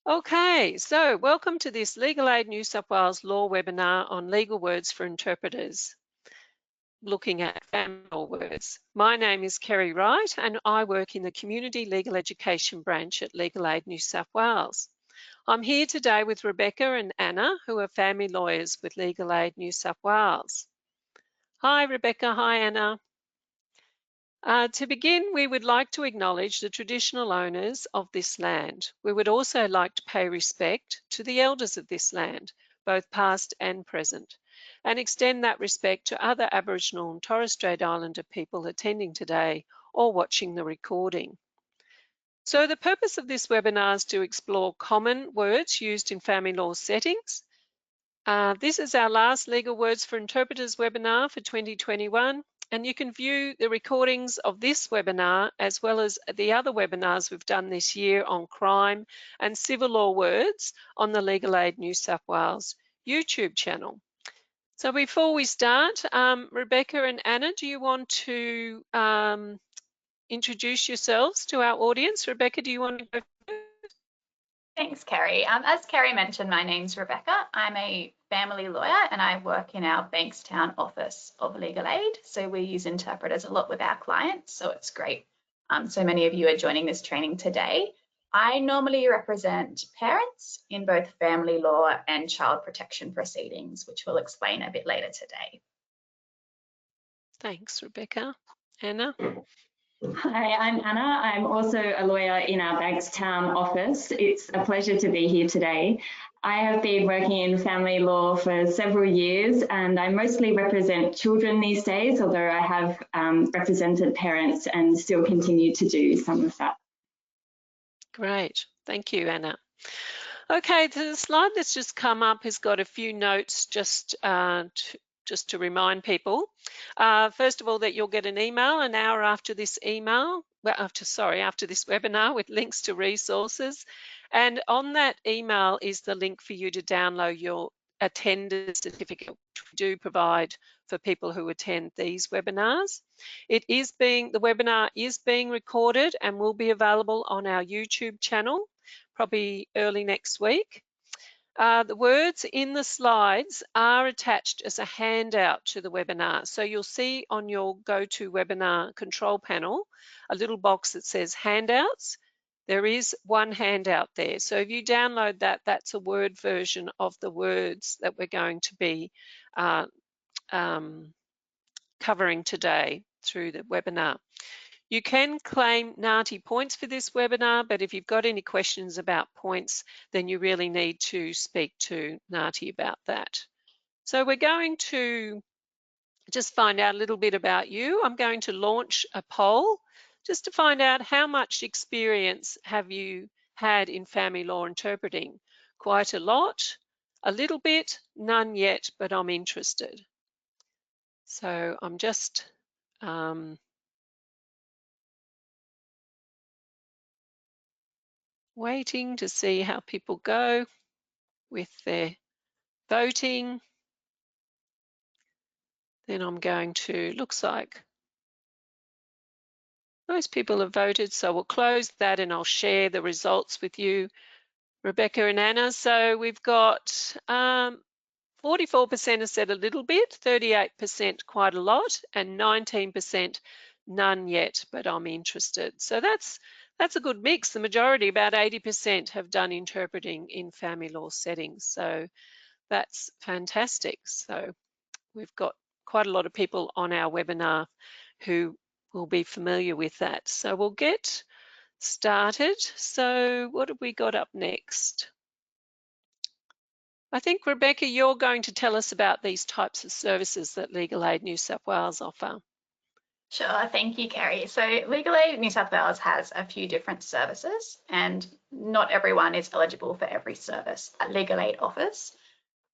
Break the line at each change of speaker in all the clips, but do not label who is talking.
Okay, so welcome to this Legal Aid New South Wales law webinar on legal words for interpreters, looking at family law words. My name is Kerry Wright and I work in the Community Legal Education branch at Legal Aid New South Wales. I'm here today with Rebecca and Anna, who are family lawyers with Legal Aid New South Wales. Hi Rebecca, hi Anna. To begin, we would like to acknowledge the traditional owners of this land. We would also like to pay respect to the elders of this land, both past and present, and extend that respect to other Aboriginal and Torres Strait Islander people attending today or watching the recording. So the purpose of this webinar is to explore common words used in family law settings. This is our last Legal Words for Interpreters webinar for 2021. And you can view the recordings of this webinar as well as the other webinars we've done this year on crime and civil law words on the Legal Aid New South Wales YouTube channel. So before we start, Rebecca and Anna, do you want to introduce yourselves to our audience? Rebecca, do you want to go first?
Thanks, Kerry. As Kerry mentioned, my name's Rebecca. I'm a family lawyer and I work in our Bankstown office of Legal Aid. So we use interpreters a lot with our clients, so it's great. So many of you are joining this training today. I normally represent parents in both family law and child protection proceedings, which we'll explain a bit later today.
Thanks, Rebecca. Anna?
Hi, I'm Anna. I'm also a lawyer in our Bankstown office. It's a pleasure to be here today. I have been working in family law for several years and I mostly represent children these days, although I have represented parents and still continue to do some of that.
Great, thank you, Anna. Okay, the slide that's just come up has got a few notes just to remind people. First of all, that you'll get an email an hour after this after this webinar with links to resources. And on that email is the link for you to download your attendance certificate, which we do provide for people who attend these webinars. The webinar is being recorded and will be available on our YouTube channel, probably early next week. The words in the slides are attached as a handout to the webinar. So you'll see on your GoToWebinar control panel a little box that says handouts. There is one handout there. So if you download that, that's a Word version of the words that we're going to be covering today through the webinar. You can claim NAATI points for this webinar, but if you've got any questions about points, then you really need to speak to NAATI about that. So we're going to just find out a little bit about you. I'm going to launch a poll just to find out how much experience have you had in family law interpreting. Quite a lot, a little bit, none yet, but I'm interested. So I'm just waiting to see how people go with their voting. Then I'm going to, looks like most people have voted, so we'll close that and I'll share the results with you, Rebecca and Anna. So we've got 44% have said a little bit, 38% quite a lot, and 19% none yet, but I'm interested. So that's a good mix. The majority, about 80%, have done interpreting in family law settings. So that's fantastic. So we've got quite a lot of people on our webinar who will be familiar with that. So we'll get started. So what have we got up next? I think, Rebecca, you're going to tell us about these types of services that Legal Aid New South Wales offer.
Sure, thank you, Kerry. So Legal Aid New South Wales has a few different services and not everyone is eligible for every service that Legal Aid offers.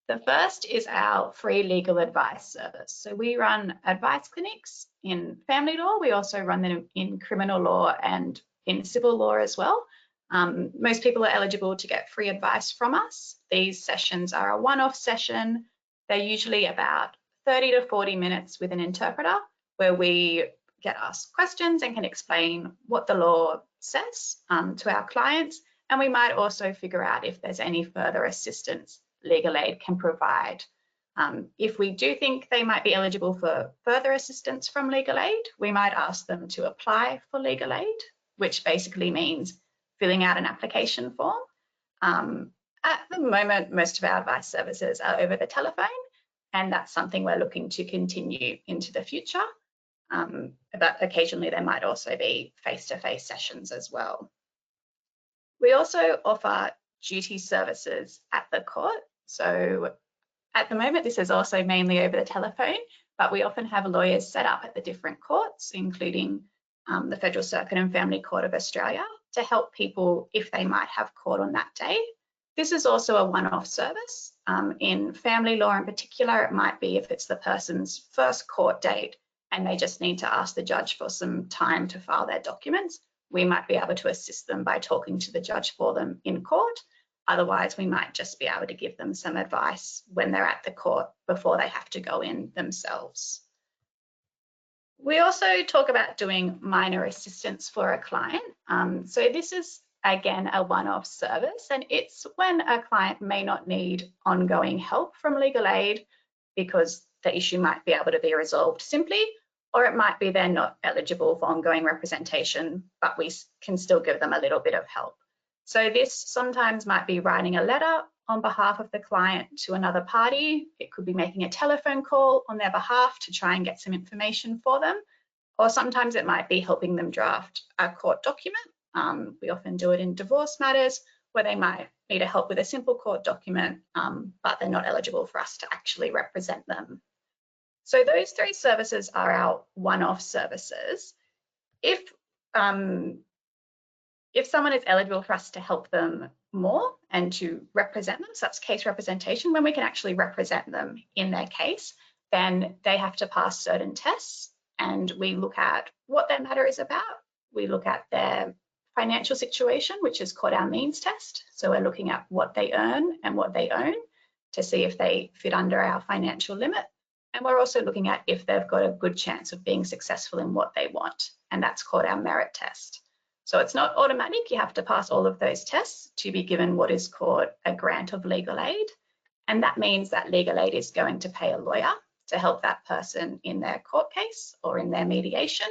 The first is our free legal advice service. So we run advice clinics in family law. We also run them in criminal law and in civil law as well. Most people are eligible to get free advice from us. These sessions are a one-off session. They're usually about 30 to 40 minutes with an interpreter where we get asked questions and can explain what the law says to our clients And we might also figure out if there's any further assistance legal aid can provide. If we do think they might be eligible for further assistance from legal aid, we might ask them to apply for legal aid, which basically means filling out an application form. At the moment, most of our advice services are over the telephone, and that's something we're looking to continue into the future. But occasionally there might also be face-to-face sessions as well. We also offer duty services at the court. So at the moment, this is also mainly over the telephone, but we often have lawyers set up at the different courts, including the Federal Circuit and Family Court of Australia, to help people if they might have court on that day. This is also a one-off service. In family law in particular, it might be if it's the person's first court date and they just need to ask the judge for some time to file their documents, we might be able to assist them by talking to the judge for them in court. Otherwise, we might just be able to give them some advice when they're at the court before they have to go in themselves. We also talk about doing minor assistance for a client. So this is, again, a one-off service, and it's when a client may not need ongoing help from legal aid because the issue might be able to be resolved simply, or it might be they're not eligible for ongoing representation, but we can still give them a little bit of help. So this sometimes might be writing a letter on behalf of the client to another party. It could be making a telephone call on their behalf to try and get some information for them. Or sometimes it might be helping them draft a court document. We often do it in divorce matters where they might need help with a simple court document, but they're not eligible for us to actually represent them. So those three services are our one-off services. If someone is eligible for us to help them more and to represent them, so that's case representation, when we can actually represent them in their case, then they have to pass certain tests, and we look at what their matter is about. We look at their financial situation, which is called our means test. So we're looking at what they earn and what they own to see if they fit under our financial limit. And we're also looking at if they've got a good chance of being successful in what they want, and that's called our merit test. So it's not automatic, you have to pass all of those tests to be given what is called a grant of legal aid. And that means that legal aid is going to pay a lawyer to help that person in their court case or in their mediation.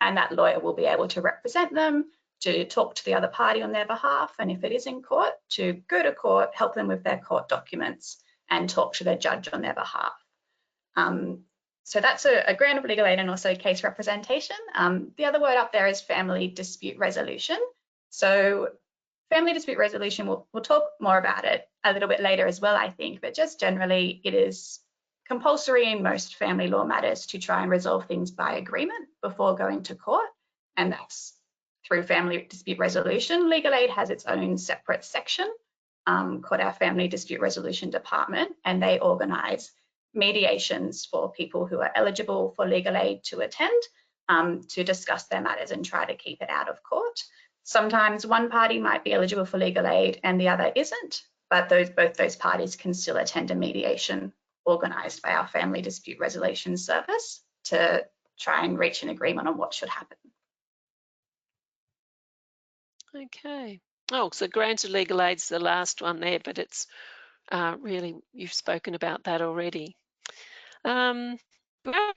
And that lawyer will be able to represent them, to talk to the other party on their behalf. And if it is in court, to go to court, help them with their court documents and talk to the judge on their behalf. So that's a grant of legal aid and also case representation. The other word up there is family dispute resolution. So family dispute resolution, we'll talk more about it a little bit later as well, I think, but just generally it is compulsory in most family law matters to try and resolve things by agreement before going to court, and that's through family dispute resolution. Legal aid has its own separate section called our Family Dispute Resolution Department, and they organise mediations for people who are eligible for legal aid to attend to discuss their matters and try to keep it out of court. Sometimes one party might be eligible for legal aid and the other isn't, but both those parties can still attend a mediation organised by our Family Dispute Resolution Service to try and reach an agreement on what should happen.
Okay. Oh, so granted legal aid's the last one there, but it's really, you've spoken about that already. Well,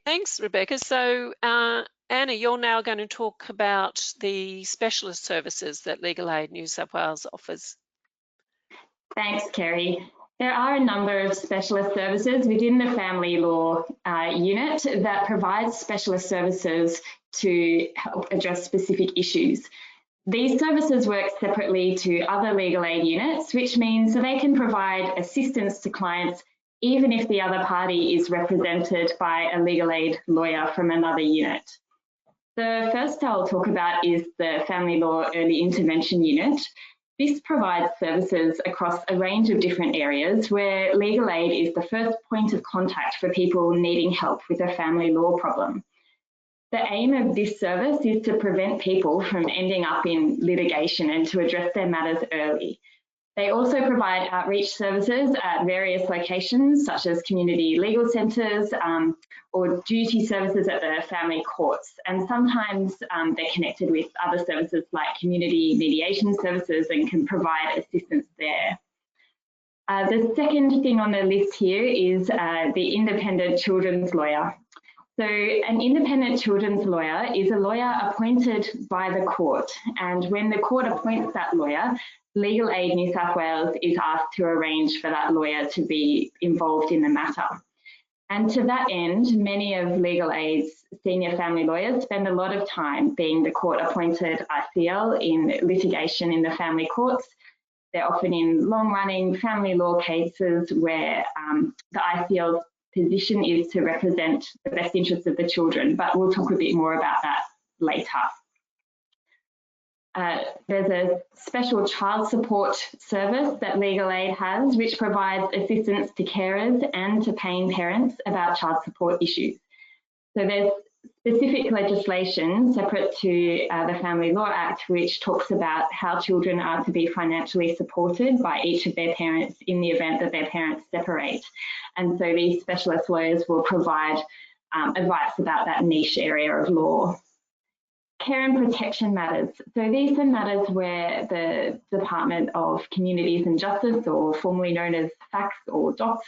thanks, Rebecca. So Anna, you're now going to talk about the specialist services that Legal Aid New South Wales offers.
Thanks, Kerry. There are a number of specialist services within the family law unit that provides specialist services to help address specific issues. These services work separately to other legal aid units, which means that they can provide assistance to clients even if the other party is represented by a legal aid lawyer from another unit. The first I'll talk about is the Family Law Early Intervention Unit. This provides services across a range of different areas where legal aid is the first point of contact for people needing help with a family law problem. The aim of this service is to prevent people from ending up in litigation and to address their matters early. They also provide outreach services at various locations, such as community legal centres or duty services at the family courts. And sometimes they're connected with other services like community mediation services and can provide assistance there. The second thing on the list here is the independent children's lawyer. So an independent children's lawyer is a lawyer appointed by the court, and when the court appoints that lawyer, Legal Aid New South Wales is asked to arrange for that lawyer to be involved in the matter. And to that end, many of Legal Aid's senior family lawyers spend a lot of time being the court-appointed ICL in litigation in the family courts. They're often in long-running family law cases where the ICL's position is to represent the best interests of the children, but we'll talk a bit more about that later. There's a special child support service that Legal Aid has, which provides assistance to carers and to paying parents about child support issues. So there's specific legislation separate to the Family Law Act, which talks about how children are to be financially supported by each of their parents in the event that their parents separate. And so these specialist lawyers will provide advice about that niche area of law. Care and protection matters. So these are matters where the Department of Communities and Justice, or formerly known as FACS or DOCS,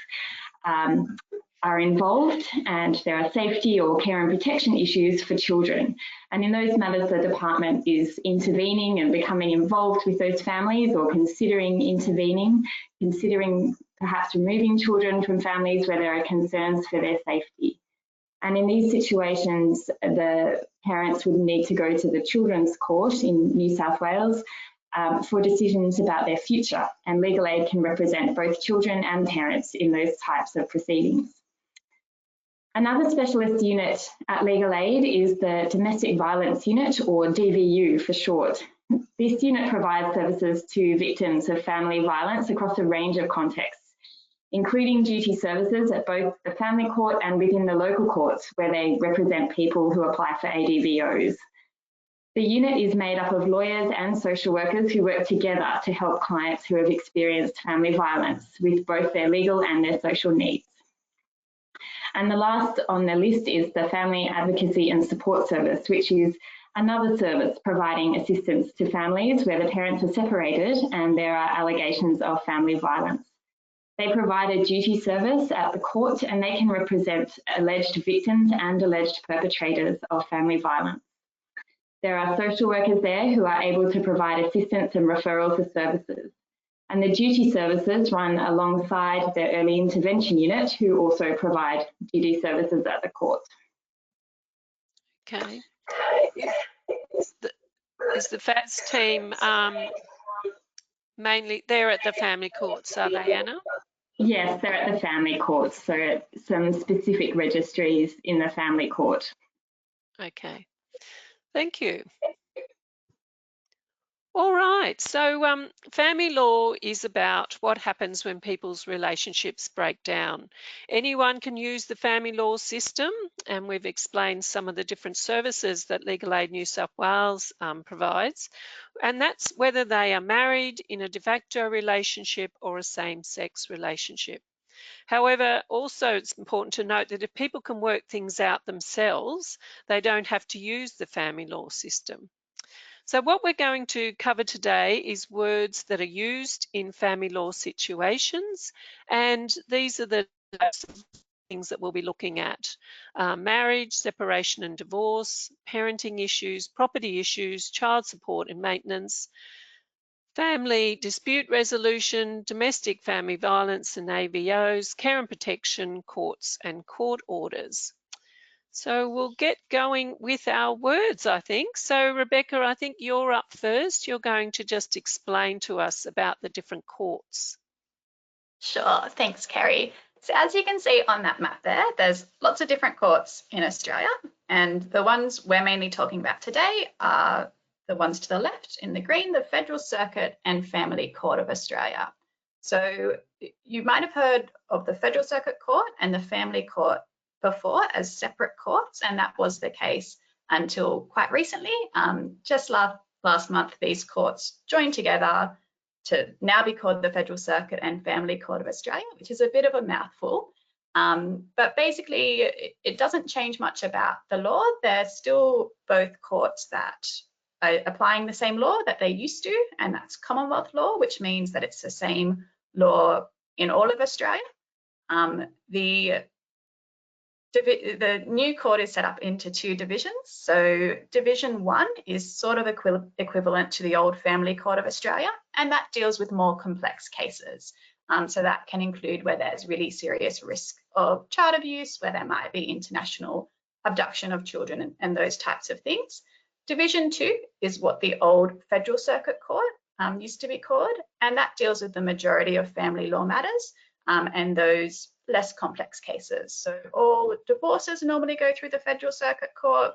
are involved, and there are safety or care and protection issues for children. And in those matters, the department is intervening and becoming involved with those families, or considering intervening, considering perhaps removing children from families where there are concerns for their safety. And in these situations, the parents would need to go to the Children's Court in New South Wales for decisions about their future. And Legal Aid can represent both children and parents in those types of proceedings. Another specialist unit at Legal Aid is the Domestic Violence Unit, or DVU for short. This unit provides services to victims of family violence across a range of contexts, including duty services at both the family court and within the local courts, where they represent people who apply for ADVOs. The unit is made up of lawyers and social workers who work together to help clients who have experienced family violence with both their legal and their social needs. And the last on the list is the Family Advocacy and Support Service, which is another service providing assistance to families where the parents are separated and there are allegations of family violence. They provide a duty service at the court, and they can represent alleged victims and alleged perpetrators of family violence. There are social workers there who are able to provide assistance and referral for services. And the duty services run alongside the Early Intervention Unit, who also provide duty services at the court.
Okay. Is the FAS team mainly there at the family courts, are they, Anna?
Yes, they're at the family courts, so some specific registries in the family court.
Okay, thank you. All right, so family law is about what happens when people's relationships break down. Anyone can use the family law system, and we've explained some of the different services that Legal Aid New South Wales provides, and that's whether they are married, in a de facto relationship, or a same-sex relationship. However, also it's important to note that if people can work things out themselves, they don't have to use the family law system. So what we're going to cover today is words that are used in family law situations, and these are the types of things that we'll be looking at: marriage, separation and divorce, parenting issues, property issues, child support and maintenance, family dispute resolution, domestic family violence and AVOs, care and protection, courts and court orders. So we'll get going with our words, I think. So Rebecca, I think you're up first. You're going to just explain to us about the different courts.
Sure, thanks, Kerry. So as you can see on that map there, there's lots of different courts in Australia, and the ones we're mainly talking about today are the ones to the left in the green, the Federal Circuit and Family Court of Australia. So you might have heard of the Federal Circuit Court and the Family Court before as separate courts, and that was the case until quite recently. Just last month, these courts joined together to now be called the Federal Circuit and Family Court of Australia, which is a bit of a mouthful. But basically, it doesn't change much about the law. They're still both courts that are applying the same law that they used to, and that's Commonwealth law, which means that it's the same law in all of Australia. The new court is set up into 2 divisions. So Division 1 is sort of equivalent to the old Family Court of Australia, and that deals with more complex cases. So that can include where there's really serious risk of child abuse, where there might be international abduction of children and those types of things. Division 2 is what the old Federal Circuit Court used to be called, and that deals with the majority of family law matters and those less complex cases. So all divorces normally go through the Federal Circuit Court,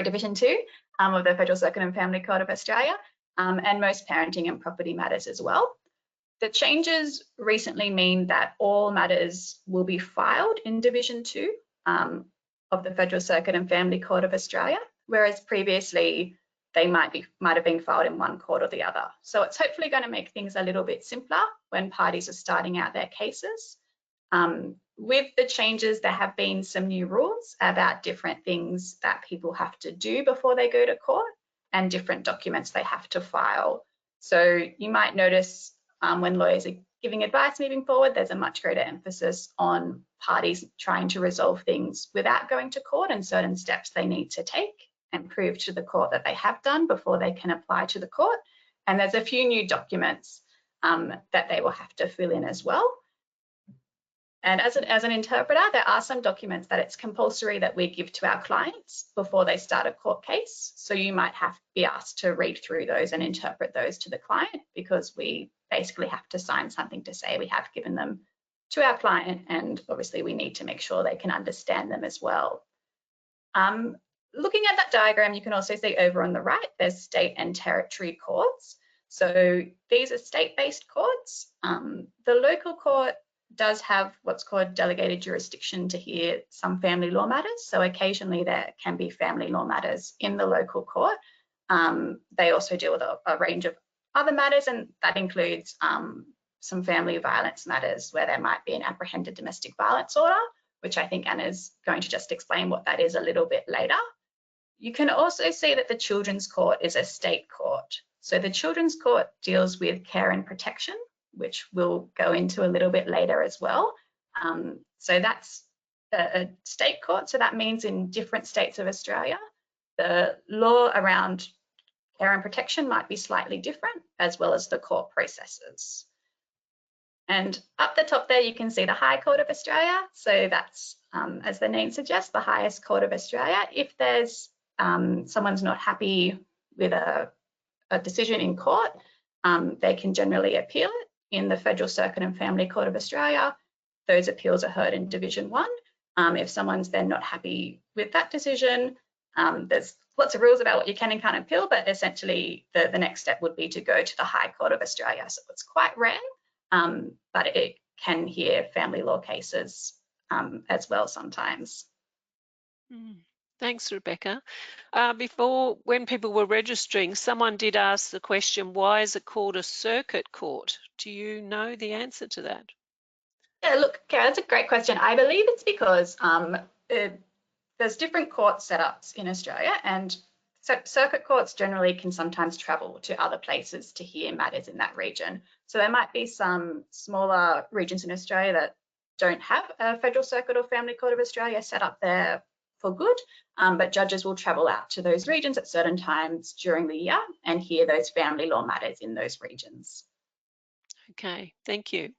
Division 2 of the Federal Circuit and Family Court of Australia, and most parenting and property matters as well. The changes recently mean that all matters will be filed in Division 2 of the Federal Circuit and Family Court of Australia, whereas previously they might have been filed in one court or the other. So it's hopefully going to make things a little bit simpler when parties are starting out their cases. With the changes, there have been some new rules about different things that people have to do before they go to court and different documents they have to file. So you might notice when lawyers are giving advice moving forward, there's a much greater emphasis on parties trying to resolve things without going to court and certain steps they need to take and prove to the court that they have done before they can apply to the court. And there's a few new documents that they will have to fill in as well. And as an interpreter, there are some documents that it's compulsory that we give to our clients before they start a court case. So you might be asked to read through those and interpret those to the client, because we basically have to sign something to say we have given them to our client, and obviously we need to make sure they can understand them as well. Looking at that diagram, you can also see over on the right, there's state and territory courts. So these are state-based courts. The local court does have what's called delegated jurisdiction to hear some family law matters. So occasionally there can be family law matters in the local court. They also deal with a range of other matters, and that includes some family violence matters where there might be an apprehended domestic violence order, which I think Anna's going to just explain what that is a little bit later. You can also see that the Children's Court is a state court. So the Children's Court deals with care and protection, which we'll go into a little bit later as well. So that's a state court. So that means in different states of Australia, the law around care and protection might be slightly different, as well as the court processes. And up the top there, you can see the High Court of Australia. So that's, as the name suggests, the highest court of Australia. If there's someone's not happy with a decision in court, they can generally appeal it in the Federal Circuit and Family Court of Australia. Those appeals are heard in Division 1. If someone's then not happy with that decision, there's lots of rules about what you can and can't appeal, but essentially the next step would be to go to the High Court of Australia. So it's quite rare, but it can hear family law cases as well sometimes.
Thanks, Rebecca. Before, when people were registering, someone did ask the question, why is it called a circuit court? Do you know the answer to that?
Yeah, look, Kara, that's a great question. I believe it's because there's different court setups in Australia, and circuit courts generally can sometimes travel to other places to hear matters in that region. So there might be some smaller regions in Australia that don't have a Federal Circuit or Family Court of Australia set up there for good, but judges will travel out to those regions at certain times during the year and hear those family law matters in those regions.
Okay, thank you.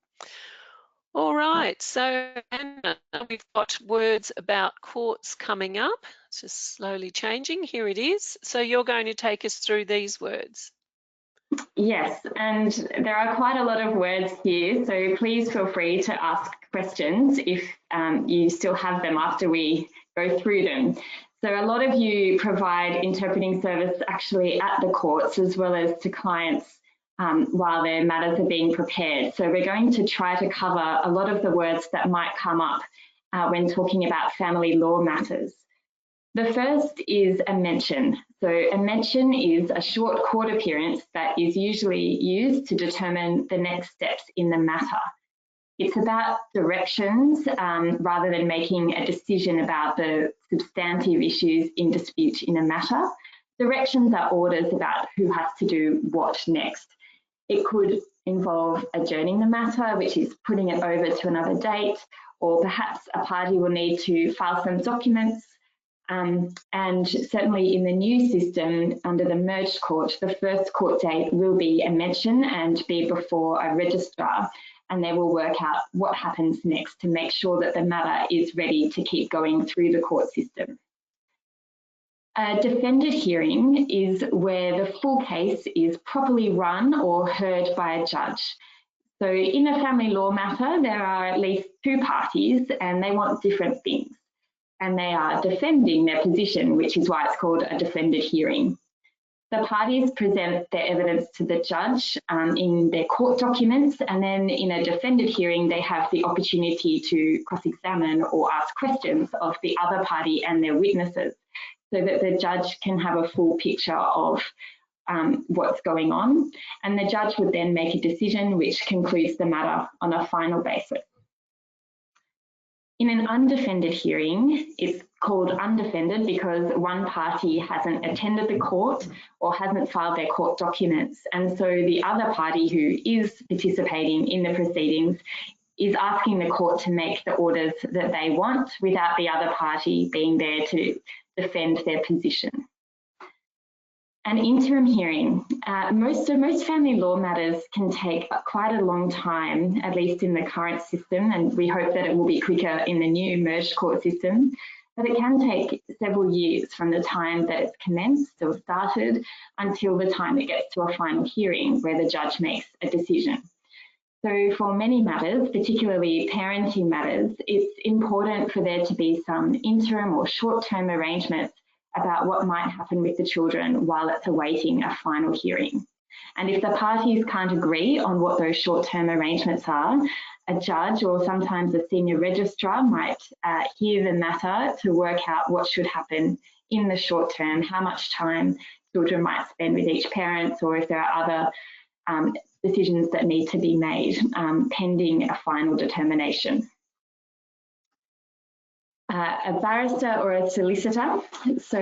All right, so Anna, we've got words about courts coming up. It's just slowly changing. Here it is. So you're going to take us through these words.
Yes, and there are quite a lot of words here, so please feel free to ask questions if you still have them after we go through them. So a lot of you provide interpreting service actually at the courts as well as to clients while their matters are being prepared. So we're going to try to cover a lot of the words that might come up when talking about family law matters. The first is a mention. So a mention is a short court appearance that is usually used to determine the next steps in the matter. It's about directions rather than making a decision about the substantive issues in dispute in a matter. Directions are orders about who has to do what next. It could involve adjourning the matter, which is putting it over to another date, or perhaps a party will need to file some documents. And certainly in the new system, under the merged court, the first court date will be a mention and be before a registrar, and they will work out what happens next to make sure that the matter is ready to keep going through the court system. A defended hearing is where the full case is properly run or heard by a judge. So in a family law matter, there are at least two parties and they want different things. And they are defending their position, which is why it's called a defended hearing. The parties present their evidence to the judge in their court documents, and then in a defended hearing, they have the opportunity to cross-examine or ask questions of the other party and their witnesses, so that the judge can have a full picture of what's going on. And the judge would then make a decision which concludes the matter on a final basis. In an undefended hearing, it's called undefended because one party hasn't attended the court or hasn't filed their court documents. And so the other party who is participating in the proceedings is asking the court to make the orders that they want without the other party being there to defend their position. An interim hearing. Most family law matters can take quite a long time, at least in the current system, and we hope that it will be quicker in the new merged court system, but it can take several years from the time that it's commenced or started until the time it gets to a final hearing where the judge makes a decision. So for many matters, particularly parenting matters, it's important for there to be some interim or short-term arrangements about what might happen with the children while it's awaiting a final hearing. And if the parties can't agree on what those short-term arrangements are, a judge or sometimes a senior registrar might hear the matter to work out what should happen in the short term, how much time children might spend with each parent, or if there are other decisions that need to be made pending a final determination. A barrister or a solicitor. So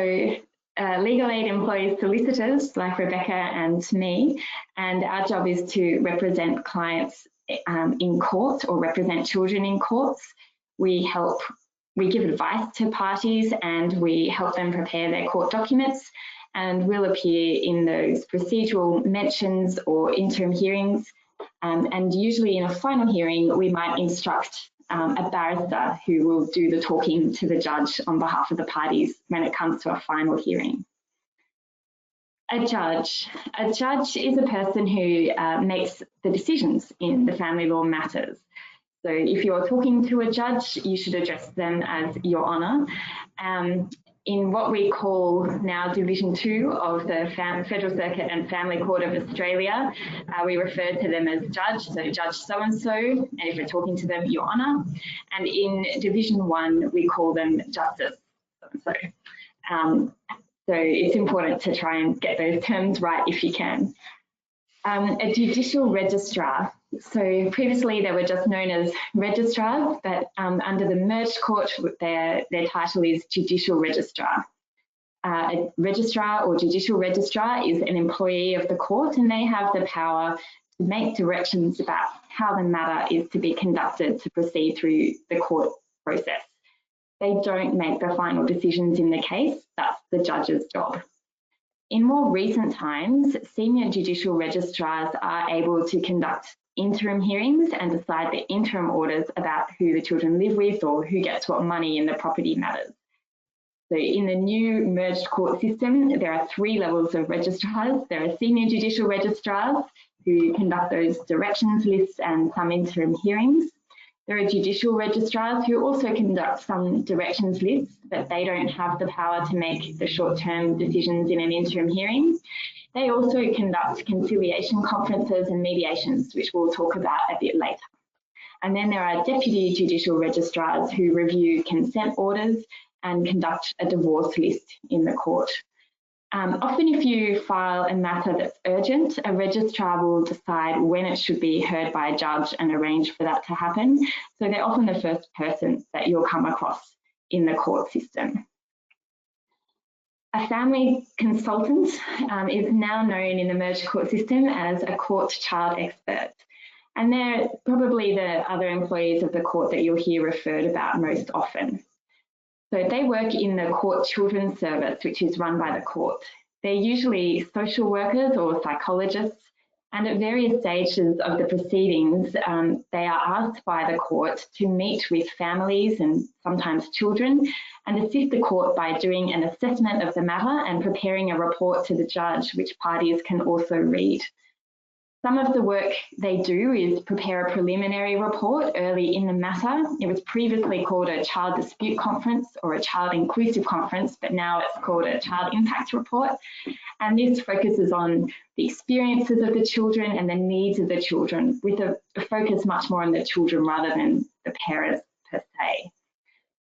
Legal Aid employs solicitors like Rebecca and me, and our job is to represent clients in court or represent children in courts. We give advice to parties and we help them prepare their court documents, and will appear in those procedural mentions or interim hearings. And usually in a final hearing, we might instruct a barrister who will do the talking to the judge on behalf of the parties when it comes to a final hearing. A judge. A judge is a person who makes the decisions in the family law matters. So if you're talking to a judge, you should address them as Your Honour. In what we call now Division 2 of the Federal Circuit and Family Court of Australia, we refer to them as judge, so Judge so-and-so, and if we're talking to them, Your Honour. And in Division 1, we call them Justice so-and-so. So it's important to try and get those terms right if you can. A judicial registrar. So previously they were just known as registrars, but under the merged court, their title is judicial registrar. A registrar or judicial registrar is an employee of the court, and they have the power to make directions about how the matter is to be conducted to proceed through the court process. They don't make the final decisions in the case, that's the judge's job. In more recent times, senior judicial registrars are able to conduct interim hearings and decide the interim orders about who the children live with or who gets what money in the property matters. So in the new merged court system, there are 3 levels of registrars. There are senior judicial registrars who conduct those directions lists and some interim hearings. There are judicial registrars who also conduct some directions lists, but they don't have the power to make the short-term decisions in an interim hearing. They also conduct conciliation conferences and mediations, which we'll talk about a bit later. And then there are deputy judicial registrars who review consent orders and conduct a divorce list in the court. Often if you file a matter that's urgent, a registrar will decide when it should be heard by a judge and arrange for that to happen. So they're often the first person that you'll come across in the court system. A family consultant is now known in the merged court system as a court child expert. And they're probably the other employees of the court that you'll hear referred about most often. So they work in the court children's service, which is run by the court. They're usually social workers or psychologists, and at various stages of the proceedings, they are asked by the court to meet with families and sometimes children and assist the court by doing an assessment of the matter and preparing a report to the judge, which parties can also read. Some of the work they do is prepare a preliminary report early in the matter. It was previously called a child dispute conference or a child inclusive conference, but now it's called a child impact report. And this focuses on the experiences of the children and the needs of the children, with a focus much more on the children rather than the parents per se.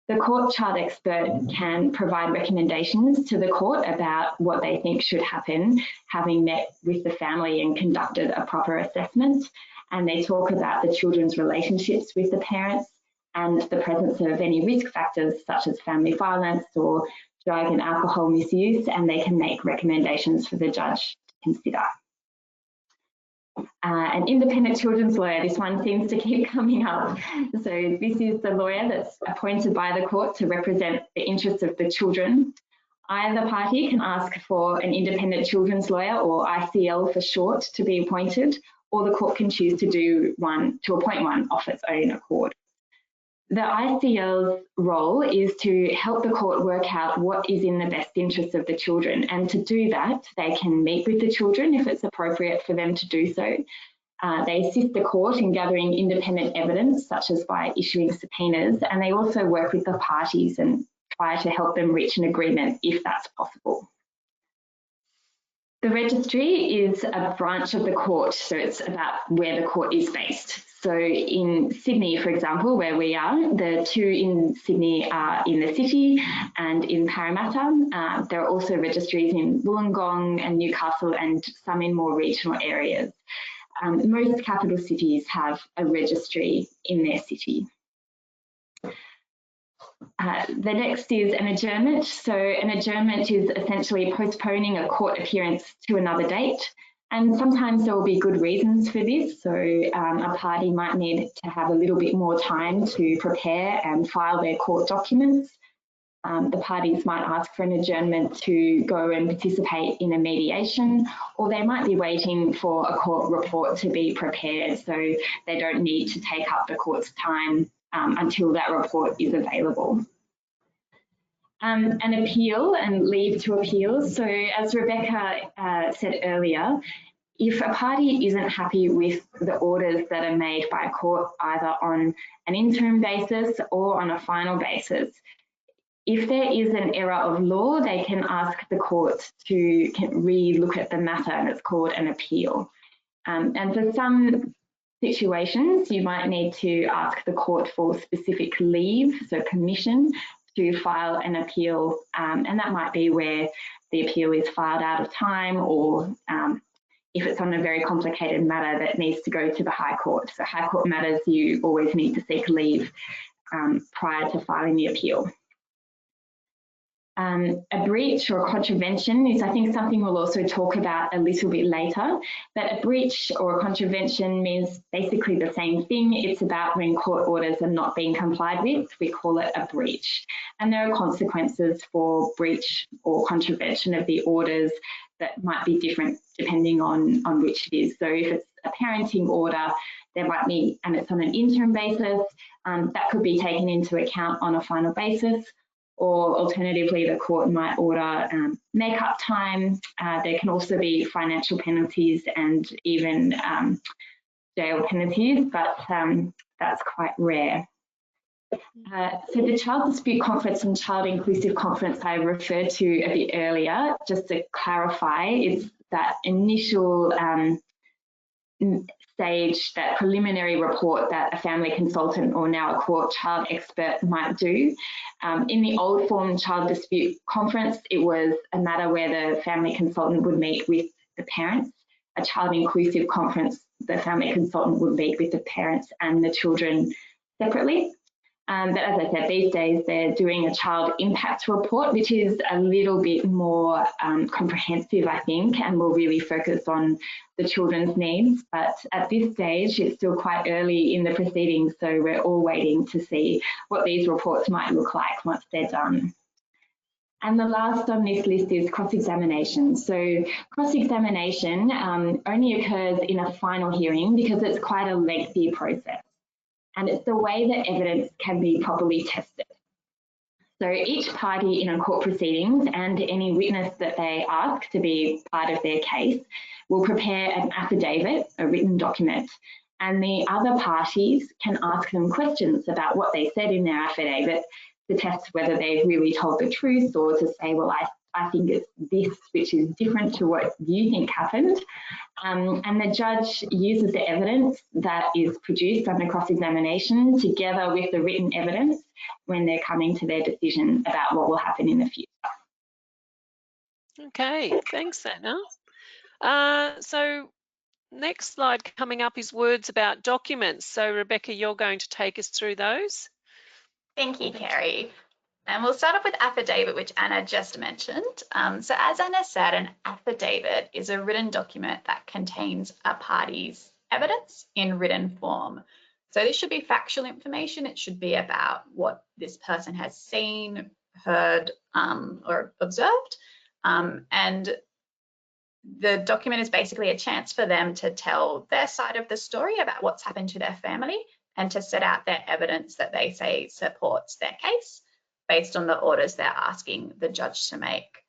The court child expert can provide recommendations to the court about what they think should happen, having met with the family and conducted a proper assessment. And they talk about the children's relationships with the parents and the presence of any risk factors such as family violence or drug and alcohol misuse, and they can make recommendations for the judge to consider. An independent children's lawyer, this one seems to keep coming up. So this is the lawyer that's appointed by the court to represent the interests of the children. Either party can ask for an independent children's lawyer, or ICL for short, to be appointed, or the court can choose to appoint one off its own accord. The ICL's role is to help the court work out what is in the best interest of the children, and to do that, they can meet with the children if it's appropriate for them to do so. They assist the court in gathering independent evidence, such as by issuing subpoenas, and they also work with the parties and try to help them reach an agreement if that's possible. The registry is a branch of the court, so it's about where the court is based. So in Sydney, for example, where we are, the two in Sydney are in the city and in Parramatta. There are also registries in Wollongong and Newcastle and some in more regional areas. Most capital cities have a registry in their city. The next is an adjournment. So an adjournment is essentially postponing a court appearance to another date. And sometimes there will be good reasons for this. So a party might need to have a little bit more time to prepare and file their court documents. The parties might ask for an adjournment to go and participate in a mediation, or they might be waiting for a court report to be prepared, so they don't need to take up the court's time until that report is available. An appeal and leave to appeal. So as Rebecca said earlier, if a party isn't happy with the orders that are made by a court, either on an interim basis or on a final basis, if there is an error of law, they can ask the court to re-look at the matter, and it's called an appeal. And for some situations, you might need to ask the court for specific leave, so permission to file an appeal, and that might be where the appeal is filed out of time, or if it's on a very complicated matter that needs to go to the High Court. So High Court matters, you always need to seek leave prior to filing the appeal. A breach or a contravention is, I think, something we'll also talk about a little bit later, but a breach or a contravention means basically the same thing. It's about when court orders are not being complied with. We call it a breach. And there are consequences for breach or contravention of the orders that might be different depending on which it is. So if it's a parenting order, there might be, and it's on an interim basis, that could be taken into account on a final basis. Or alternatively, the court might order make-up time. There can also be financial penalties and even jail penalties, but that's quite rare. So the Child Dispute Conference and Child Inclusive Conference I referred to a bit earlier, just to clarify, it's that initial stage, that preliminary report that a family consultant or now a court child expert might do. In the old form child dispute conference, it was a matter where the family consultant would meet with the parents. A child inclusive conference, the family consultant would meet with the parents and the children separately. But as I said, these days they're doing a child impact report, which is a little bit more comprehensive, I think, and will really focus on the children's needs. But at this stage, it's still quite early in the proceedings, so we're all waiting to see what these reports might look like once they're done. And the last on this list is cross-examination. So cross-examination only occurs in a final hearing because it's quite a lengthy process. And it's the way that evidence can be properly tested. So each party in a court proceedings and any witness that they ask to be part of their case will prepare an affidavit, a written document, and the other parties can ask them questions about what they said in their affidavit to test whether they've really told the truth, or to say, well, I think it's this, which is different to what you think happened. And the judge uses the evidence that is produced under cross-examination together with the written evidence when they're coming to their decision about what will happen in the future.
Okay, thanks, Anna. So next slide coming up is words about documents. So Rebecca, you're going to take us through those.
Thank you, Kerry. And we'll start off with affidavit, which Anna just mentioned. So as Anna said, an affidavit is a written document that contains a party's evidence in written form. So this should be factual information. It should be about what this person has seen, heard, or observed. And the document is basically a chance for them to tell their side of the story about what's happened to their family and to set out their evidence that they say supports their case based on the orders they're asking the judge to make.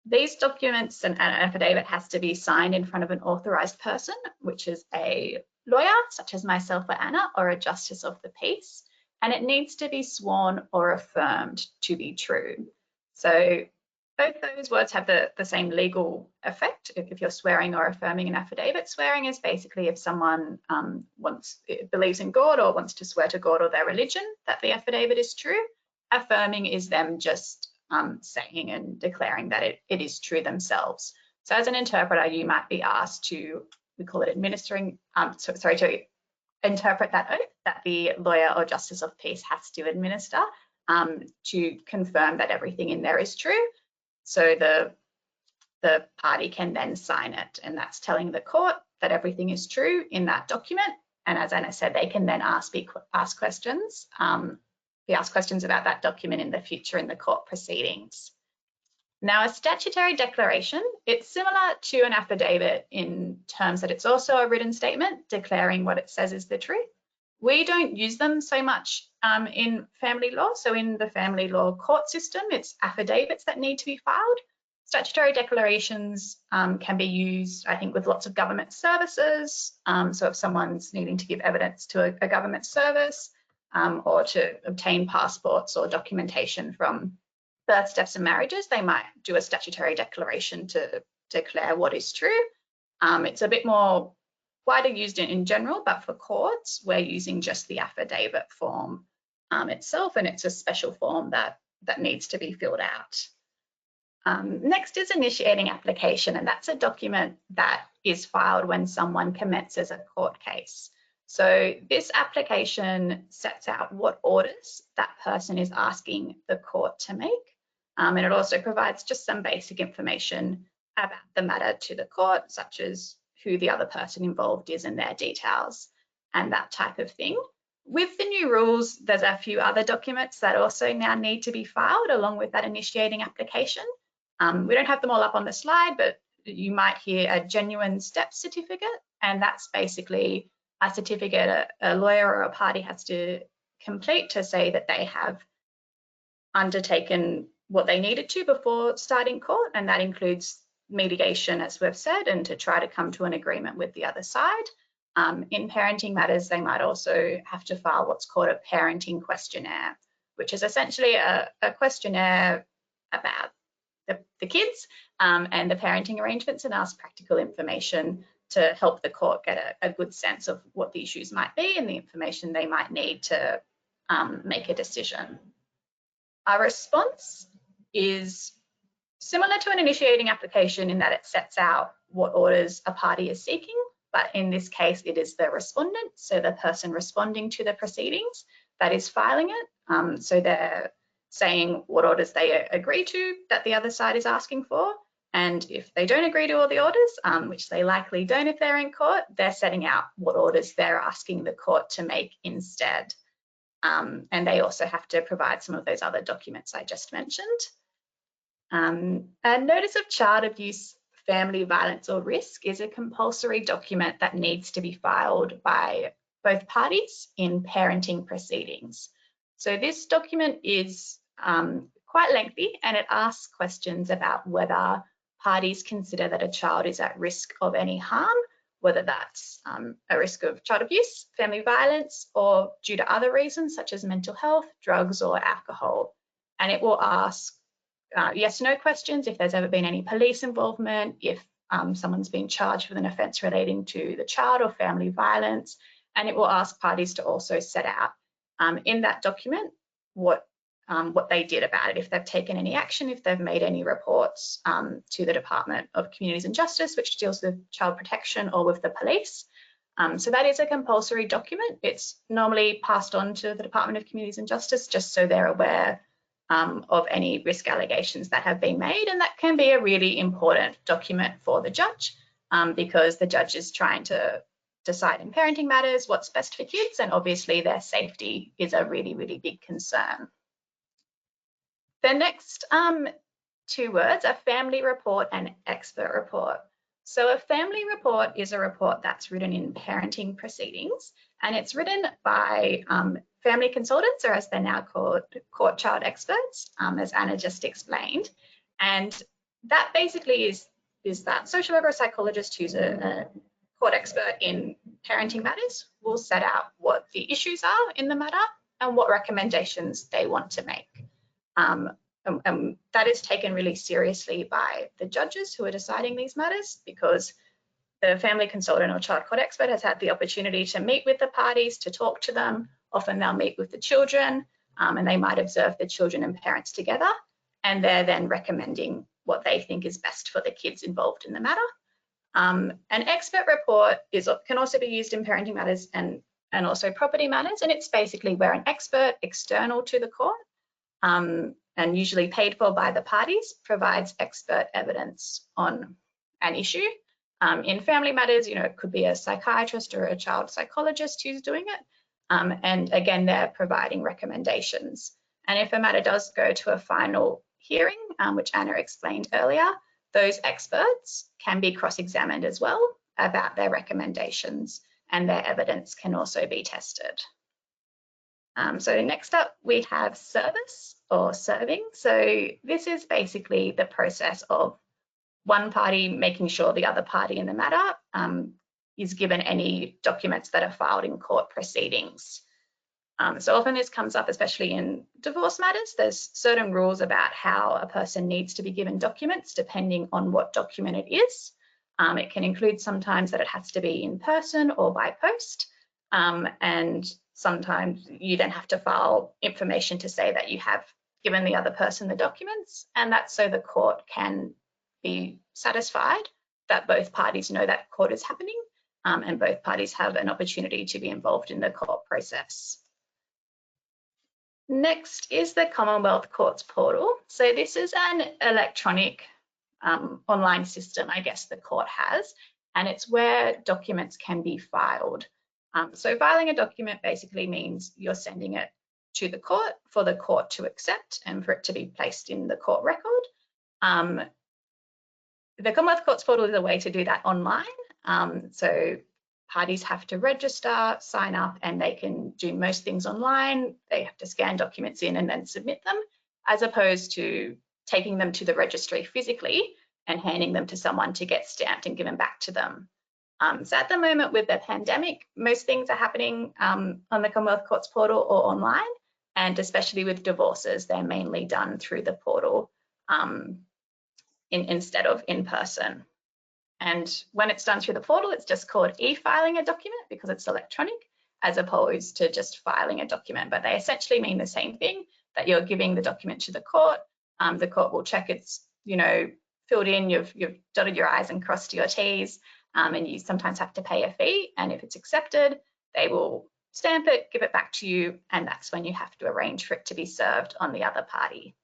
These documents and an affidavit has to be signed in front of an authorised person, which is a lawyer, such as myself or Anna, or a justice of the peace, and it needs to be sworn or affirmed to be true. So both those words have the same legal effect. If you're swearing or affirming an affidavit, swearing is basically if someone believes in God or wants to swear to God or their religion that the affidavit is true. Affirming is them just saying and declaring that it is true themselves. So as an interpreter, you might be asked to, we call it to interpret that oath that the lawyer or justice of peace has to administer to confirm that everything in there is true. So the party can then sign it, and that's telling the court that everything is true in that document. And as Anna said, they can then ask questions. Be asked questions about that document in the future in the court proceedings. Now, a statutory declaration, it's similar to an affidavit in terms that it's also a written statement declaring what it says is the truth. We don't use them so much in family law. So in the family law court system, it's affidavits that need to be filed. Statutory declarations can be used, I think, with lots of government services. So if someone's needing to give evidence to a government service, or to obtain passports or documentation from births, deaths and marriages, they might do a statutory declaration to declare what is true. It's a bit more widely used in general, but for courts, we're using just the affidavit form itself, and it's a special form that needs to be filled out. Next is initiating application, and that's a document that is filed when someone commences a court case. So this application sets out what orders that person is asking the court to make. And it also provides just some basic information about the matter to the court, such as who the other person involved is and their details and that type of thing. With the new rules, there's a few other documents that also now need to be filed along with that initiating application. We don't have them all up on the slide, but you might hear a genuine step certificate, and that's basically a certificate a lawyer or a party has to complete to say that they have undertaken what they needed to before starting court, and that includes mediation, as we've said, and to try to come to an agreement with the other side. In parenting matters, they might also have to file what's called a parenting questionnaire, which is essentially a questionnaire about the kids and the parenting arrangements, and ask practical information to help the court get a good sense of what the issues might be and the information they might need to make a decision. Our response is similar to an initiating application in that it sets out what orders a party is seeking, but in this case, it is the respondent, so the person responding to the proceedings, that is filing it. So they're saying what orders they agree to that the other side is asking for. And if they don't agree to all the orders, which they likely don't if they're in court, they're setting out what orders they're asking the court to make instead. And they also have to provide some of those other documents I just mentioned. A notice of child abuse, family violence or risk is a compulsory document that needs to be filed by both parties in parenting proceedings. So this document is quite lengthy, and it asks questions about whether parties consider that a child is at risk of any harm, whether that's a risk of child abuse, family violence, or due to other reasons such as mental health, drugs, or alcohol. And it will ask yes/no questions if there's ever been any police involvement, if someone's been charged with an offence relating to the child or family violence, and it will ask parties to also set out in that document what they did about it, if they've taken any action, if they've made any reports to the Department of Communities and Justice, which deals with child protection, or with the police. So that is a compulsory document. It's normally passed on to the Department of Communities and Justice just so they're aware of any risk allegations that have been made, and that can be a really important document for the judge because the judge is trying to decide in parenting matters what's best for kids, and obviously their safety is a really, really big concern. The next two words are family report and expert report. So a family report is a report that's written in parenting proceedings, and it's written by family consultants, or as they're now called, court child experts, as Anna just explained. And that basically is that social worker or psychologist who's a court expert in parenting matters will set out what the issues are in the matter and what recommendations they want to make. And that is taken really seriously by the judges who are deciding these matters, because the family consultant or child court expert has had the opportunity to meet with the parties, to talk to them. Often they'll meet with the children and they might observe the children and parents together, and they're then recommending what they think is best for the kids involved in the matter. An expert report can also be used in parenting matters and also property matters, and it's basically where an expert external to the court and usually paid for by the parties provides expert evidence on an issue. In family matters, it could be a psychiatrist or a child psychologist who's doing it. And again, they're providing recommendations. And if a matter does go to a final hearing, which Anna explained earlier, those experts can be cross-examined as well about their recommendations, and their evidence can also be tested. So next up, we have service or serving. So this is basically the process of one party making sure the other party in the matter is given any documents that are filed in court proceedings. So often this comes up, especially in divorce matters. There's certain rules about how a person needs to be given documents depending on what document it is. It can include sometimes that it has to be in person or by post. And sometimes you then have to file information to say that you have given the other person the documents, and that's so the court can be satisfied that both parties know that court is happening and both parties have an opportunity to be involved in the court process. Next is the Commonwealth Courts portal. So this is an electronic online system, I guess, the court has, and it's where documents can be filed. So filing a document basically means you're sending it to the court for the court to accept and for it to be placed in the court record. The Commonwealth Courts portal is a way to do that online. So parties have to register, sign up, and they can do most things online. They have to scan documents in and then submit them, as opposed to taking them to the registry physically and handing them to someone to get stamped and given back to them. So at the moment with the pandemic, most things are happening on the Commonwealth Courts portal or online, and especially with divorces, they're mainly done through the portal instead of in person. And when it's done through the portal, it's just called e-filing a document because it's electronic, as opposed to just filing a document. But they essentially mean the same thing, that you're giving the document to the court. The court will check it's, filled in, you've dotted your I's and crossed your T's, and you sometimes have to pay a fee. And if it's accepted, they will stamp it, give it back to you, and that's when you have to arrange for it to be served on the other party.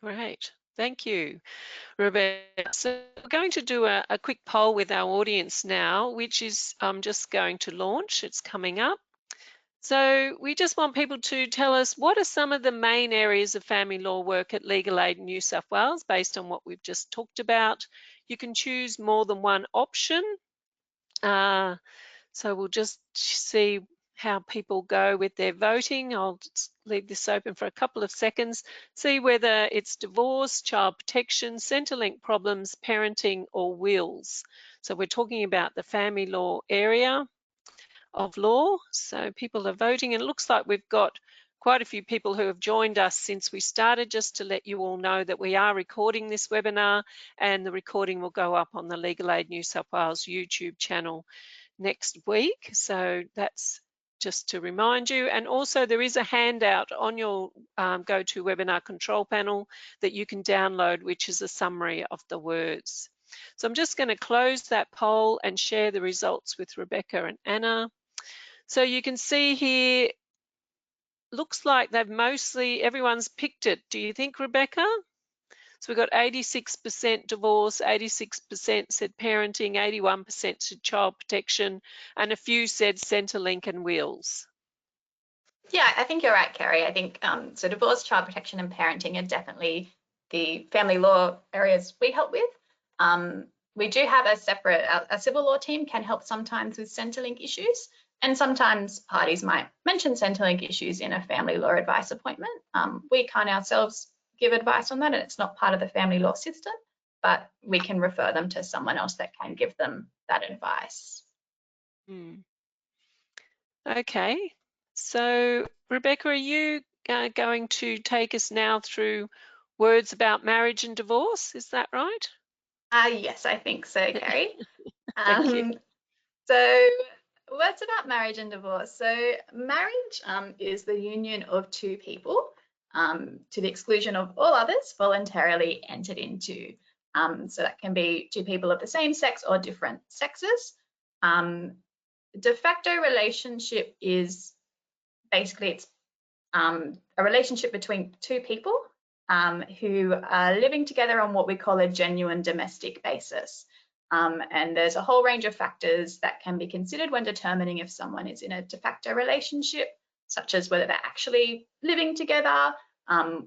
Great. Thank you, Rebecca. So we're going to do a quick poll with our audience now, which is just going to launch. It's coming up. So we just want people to tell us what are some of the main areas of family law work at Legal Aid New South Wales based on what we've just talked about. You can choose more than one option. So we'll just see how people go with their voting. I'll just leave this open for a couple of seconds. See whether it's divorce, child protection, Centrelink problems, parenting, or wills. So we're talking about the family law area of law. So people are voting, and it looks like we've got quite a few people who have joined us since we started. Just to let you all know that we are recording this webinar, and the recording will go up on the Legal Aid New South Wales YouTube channel next week. So that's just to remind you. And also there is a handout on your GoToWebinar control panel that you can download, which is a summary of the words. So I'm just going to close that poll and share the results with Rebecca and Anna. So you can see here, looks like everyone's picked it. Do you think, Rebecca? So we've got 86% divorce, 86% said parenting, 81% said child protection, and a few said Centrelink and wills.
Yeah, I think you're right, Kerry. I think so divorce, child protection and parenting are definitely the family law areas we help with. We do have a civil law team can help sometimes with Centrelink issues, and sometimes parties might mention Centrelink issues in a family law advice appointment. We can't ourselves give advice on that, and it's not part of the family law system, but we can refer them to someone else that can give them that advice.
Okay, so Rebecca, are you going to take us now through words about marriage and divorce? Is that right?
Yes, I think so, Kerry.
Thank you.
So words about marriage and divorce. So marriage is the union of two people to the exclusion of all others voluntarily entered into. So that can be two people of the same sex or different sexes. De facto relationship is basically it's a relationship between two people who are living together on what we call a genuine domestic basis. And there's a whole range of factors that can be considered when determining if someone is in a de facto relationship, such as whether they're actually living together,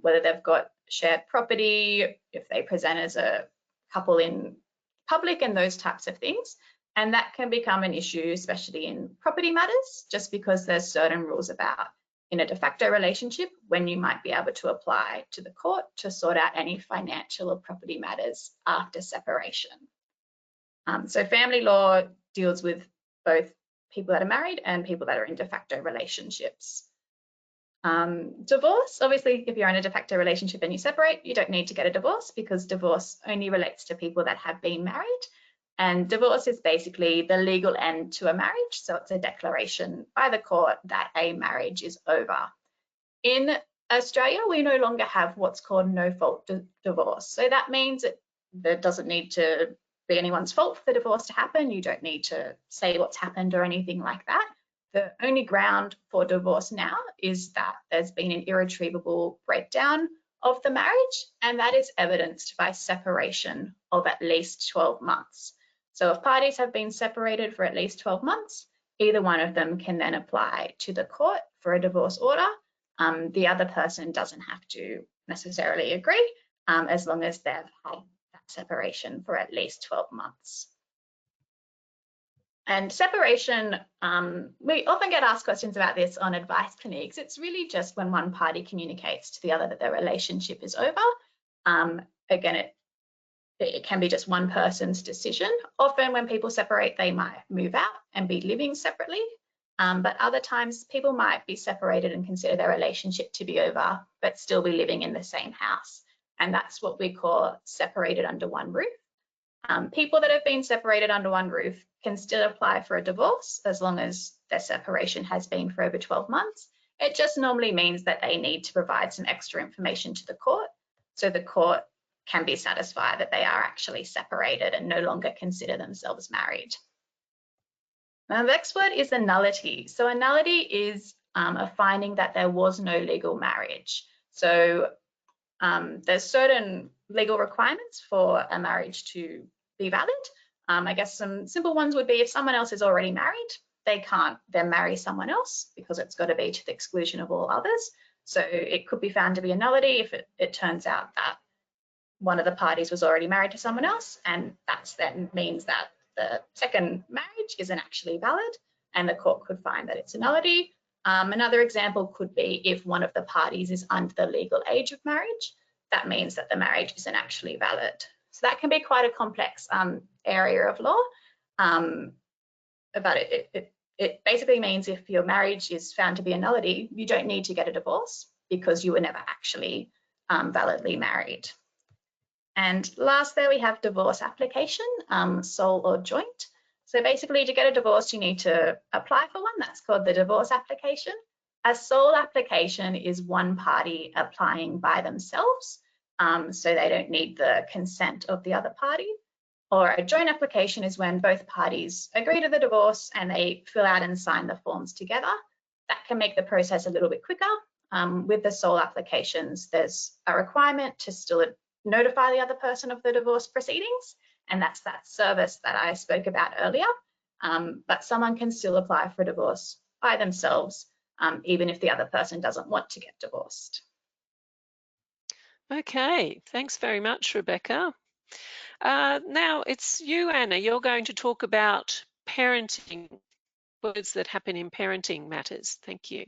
whether they've got shared property, if they present as a couple in public, and those types of things. And that can become an issue, especially in property matters, just because there's certain rules about in a de facto relationship when you might be able to apply to the court to sort out any financial or property matters after separation. So family law deals with both people that are married and people that are in de facto relationships. Divorce, obviously, if you're in a de facto relationship and you separate, you don't need to get a divorce because divorce only relates to people that have been married. And divorce is basically the legal end to a marriage. So it's a declaration by the court that a marriage is over. In Australia, we no longer have what's called no-fault divorce. So that means that there doesn't need to be anyone's fault for the divorce to happen. You don't need to say what's happened or anything like that. The only ground for divorce now is that there's been an irretrievable breakdown of the marriage, and that is evidenced by separation of at least 12 months. So if parties have been separated for at least 12 months, either one of them can then apply to the court for a divorce order. The other person doesn't have to necessarily agree as long as they've had that separation for at least 12 months. And separation, we often get asked questions about this on advice clinics. It's really just when one party communicates to the other that their relationship is over. Again, it can be just one person's decision. Often when people separate, they might move out and be living separately. But other times people might be separated and consider their relationship to be over, but still be living in the same house. And that's what we call separated under one roof. People that have been separated under one roof can still apply for a divorce as long as their separation has been for over 12 months. It just normally means that they need to provide some extra information to the court, so the court can be satisfied that they are actually separated and no longer consider themselves married. Now, the next word is a nullity. So a nullity is a finding that there was no legal marriage. So there's certain legal requirements for a marriage to be valid. I guess some simple ones would be if someone else is already married, they can't then marry someone else because it's got to be to the exclusion of all others. So it could be found to be a nullity if it turns out that one of the parties was already married to someone else, and that then means that the second marriage isn't actually valid, and the court could find that it's a nullity. Another example could be if one of the parties is under the legal age of marriage, that means that the marriage isn't actually valid. So that can be quite a complex area of law, but it basically means if your marriage is found to be a nullity, you don't need to get a divorce because you were never actually validly married. And last there we have divorce application, sole or joint. So basically to get a divorce, you need to apply for one. That's called the divorce application. A sole application is one party applying by themselves, so they don't need the consent of the other party. Or a joint application is when both parties agree to the divorce and they fill out and sign the forms together. That can make the process a little bit quicker. With the sole applications, there's a requirement to still notify the other person of the divorce proceedings, and that's that service that I spoke about earlier. But someone can still apply for a divorce by themselves, even if the other person doesn't want to get divorced.
Okay, thanks very much, Rebecca. Now it's you, Anna. You're going to talk about parenting, words that happen in parenting matters. Thank you.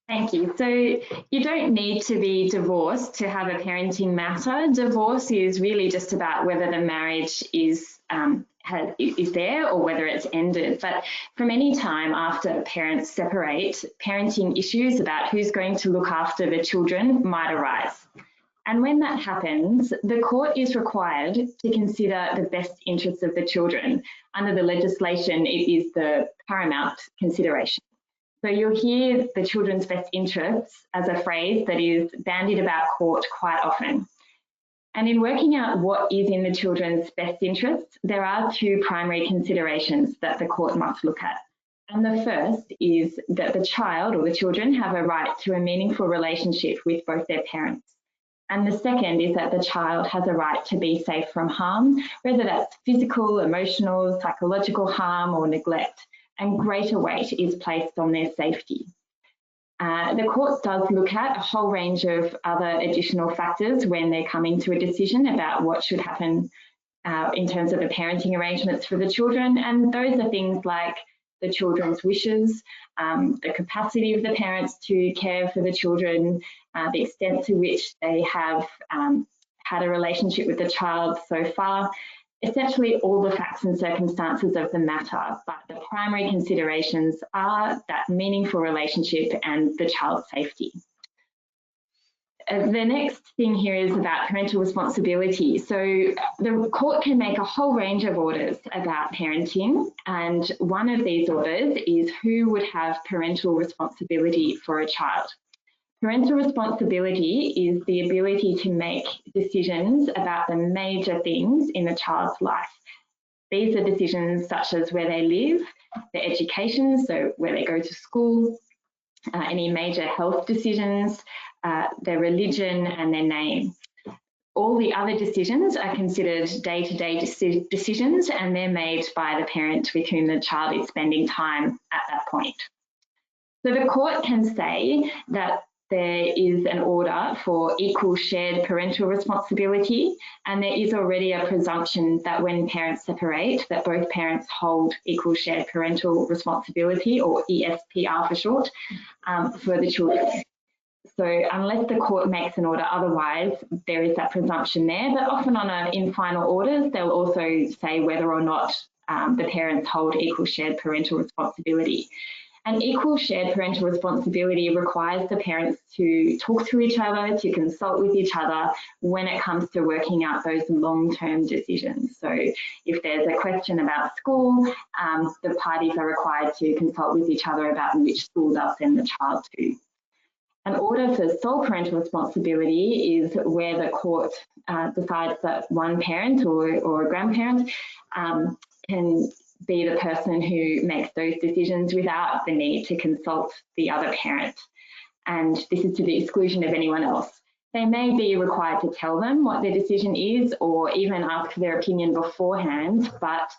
Thank you. So you don't need to be divorced to have a parenting matter. Divorce is really just about whether the marriage is there or whether it's ended. But from any time after parents separate, parenting issues about who's going to look after the children might arise. And when that happens, the court is required to consider the best interests of the children. Under the legislation, it is the paramount consideration. So you'll hear the children's best interests as a phrase that is bandied about court quite often. And in working out what is in the children's best interests, there are two primary considerations that the court must look at. And the first is that the child or the children have a right to a meaningful relationship with both their parents. And the second is that the child has a right to be safe from harm, whether that's physical, emotional, psychological harm or neglect. And greater weight is placed on their safety. The court does look at a whole range of other additional factors when they're coming to a decision about what should happen in terms of the parenting arrangements for the children. And those are things like the children's wishes, the capacity of the parents to care for the children, the extent to which they have had a relationship with the child so far, essentially all the facts and circumstances of the matter, but the primary considerations are that meaningful relationship and the child's safety. The next thing here is about parental responsibility. So the court can make a whole range of orders about parenting, and one of these orders is who would have parental responsibility for a child. Parental responsibility is the ability to make decisions about the major things in a child's life. These are decisions such as where they live, their education, so where they go to school, any major health decisions, their religion and their name. All the other decisions are considered day-to-day decisions, and they're made by the parent with whom the child is spending time at that point. So the court can say that there is an order for equal shared parental responsibility, and there is already a presumption that when parents separate, that both parents hold equal shared parental responsibility, or ESPR for short, for the children. So unless the court makes an order otherwise, there is that presumption there, but often in final orders, they'll also say whether or not the parents hold equal shared parental responsibility. And equal shared parental responsibility requires the parents to talk to each other, to consult with each other when it comes to working out those long-term decisions. So if there's a question about school, the parties are required to consult with each other about which school they'll send the child to. An order for sole parental responsibility is where the court decides that one parent or a grandparent can be the person who makes those decisions without the need to consult the other parent. And this is to the exclusion of anyone else. They may be required to tell them what their decision is or even ask for their opinion beforehand, but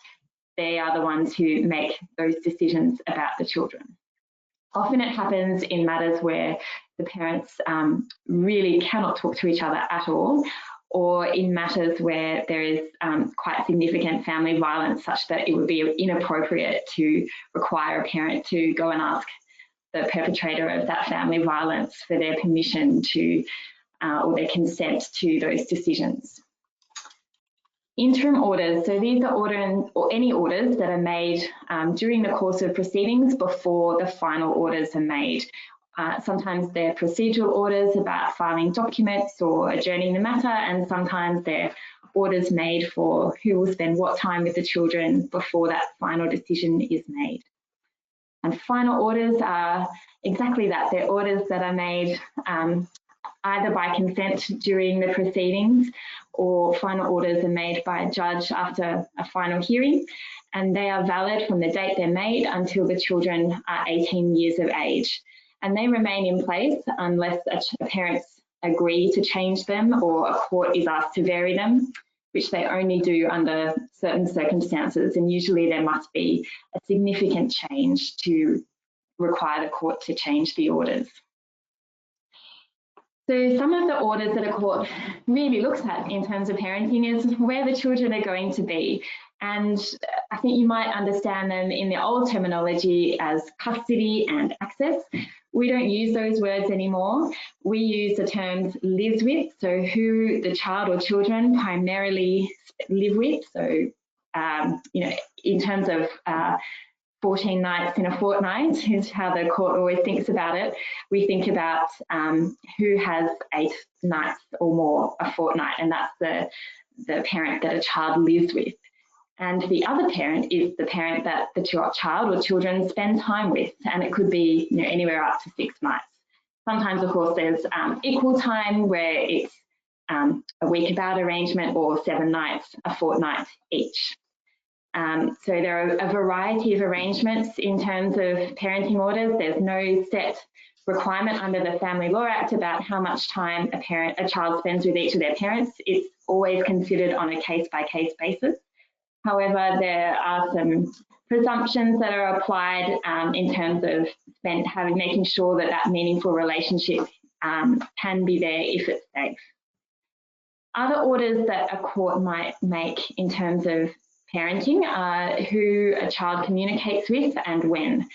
they are the ones who make those decisions about the children. Often it happens in matters where the parents really cannot talk to each other at all, or in matters where there is quite significant family violence such that it would be inappropriate to require a parent to go and ask the perpetrator of that family violence for their permission to or their consent to those decisions. Interim orders, so these are any orders that are made during the course of proceedings before the final orders are made. Sometimes they're procedural orders about filing documents or adjourning the matter, and sometimes they're orders made for who will spend what time with the children before that final decision is made. And final orders are exactly that. They're orders that are made either by consent during the proceedings, or final orders are made by a judge after a final hearing, and they are valid from the date they're made until the children are 18 years of age. And they remain in place unless parents agree to change them or a court is asked to vary them, which they only do under certain circumstances. And usually there must be a significant change to require the court to change the orders. So some of the orders that a court really looks at in terms of parenting is where the children are going to be. And I think you might understand them in the old terminology as custody and access. We don't use those words anymore. We use the terms lives with, so who the child or children primarily live with. So, you know, in terms of 14 nights in a fortnight is how the court always thinks about it. We think about who has 8 nights or more a fortnight, and that's the parent that a child lives with. And the other parent is the parent that the child or children spend time with, and it could be, you know, anywhere up to 6 nights. Sometimes, of course, there's equal time where it's a week about arrangement or 7 nights, a fortnight each. So there are a variety of arrangements in terms of parenting orders. There's no set requirement under the Family Law Act about how much time a child spends with each of their parents. It's always considered on a case-by-case basis. However, there are some presumptions that are applied in terms of making sure that that meaningful relationship can be there if it's safe. Other orders that a court might make in terms of parenting are who a child communicates with and when.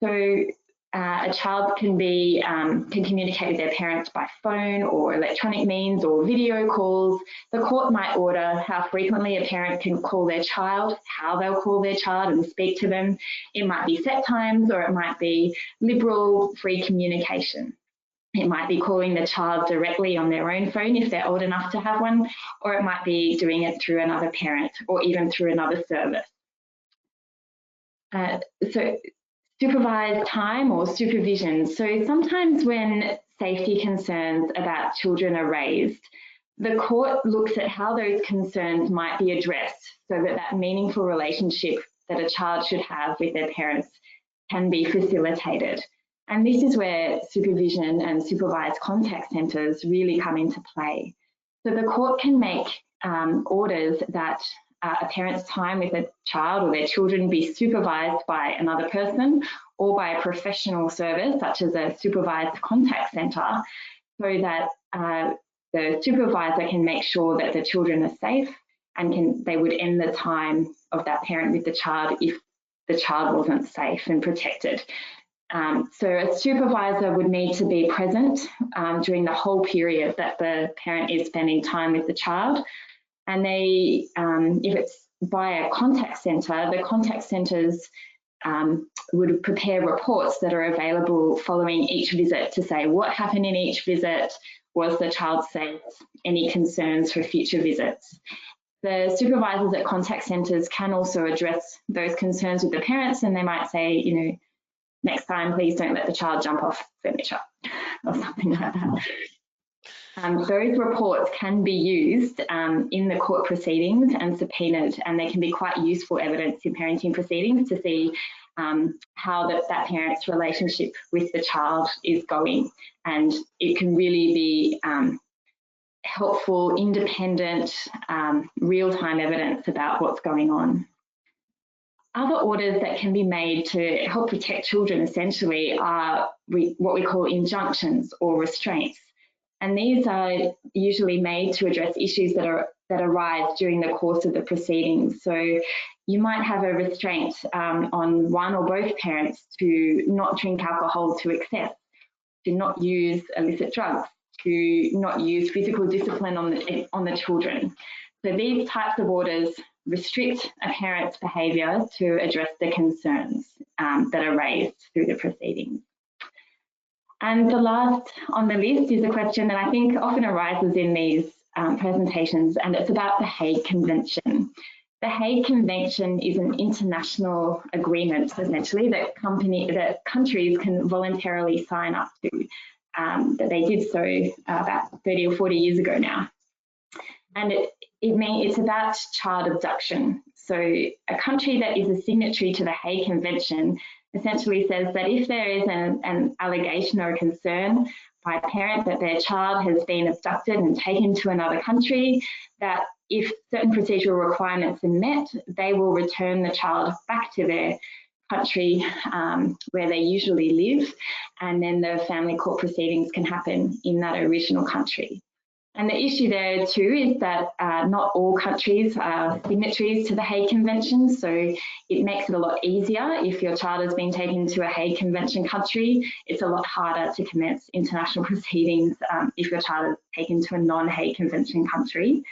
So a child can communicate with their parents by phone or electronic means or video calls. The court might order how frequently a parent can call their child, how they'll call their child and speak to them. It might be set times, or it might be liberal free communication. It might be calling the child directly on their own phone if they're old enough to have one, or it might be doing it through another parent or even through another service. So supervised time or supervision. So sometimes when safety concerns about children are raised, the court looks at how those concerns might be addressed so that that meaningful relationship that a child should have with their parents can be facilitated. And this is where supervision and supervised contact centres really come into play. So the court can make orders that a parent's time with a child or their children be supervised by another person or by a professional service such as a supervised contact centre, so that the supervisor can make sure that the children are safe and they would end the time of that parent with the child if the child wasn't safe and protected. So a supervisor would need to be present during the whole period that the parent is spending time with the child. And if it's by a contact centre, the contact centres would prepare reports that are available following each visit to say what happened in each visit, was the child safe, any concerns for future visits. The supervisors at contact centres can also address those concerns with the parents, and they might say, you know, next time please don't let the child jump off furniture or something like that. Those reports can be used in the court proceedings and subpoenaed, and they can be quite useful evidence in parenting proceedings to see how that parent's relationship with the child is going. And it can really be helpful, independent, real-time evidence about what's going on. Other orders that can be made to help protect children essentially are what we call injunctions or restraints. And these are usually made to address issues that arise during the course of the proceedings. So you might have a restraint on one or both parents to not drink alcohol to excess, to not use illicit drugs, to not use physical discipline on the children. So these types of orders restrict a parent's behaviour to address the concerns that are raised through the proceedings. And the last on the list is a question that I think often arises in these presentations, and it's about the Hague Convention. The Hague Convention is an international agreement, essentially, that countries can voluntarily sign up to, that they did so about 30 or 40 years ago now. And it's about child abduction. So a country that is a signatory to the Hague Convention essentially says that if there is an allegation or a concern by a parent that their child has been abducted and taken to another country, that if certain procedural requirements are met, they will return the child back to their country where they usually live, and then the family court proceedings can happen in that original country. And the issue there too is that not all countries are signatories to the Hague Convention, so it makes it a lot easier. If your child has been taken to a Hague Convention country, it's a lot harder to commence international proceedings if your child is taken to a non-Hague Convention country.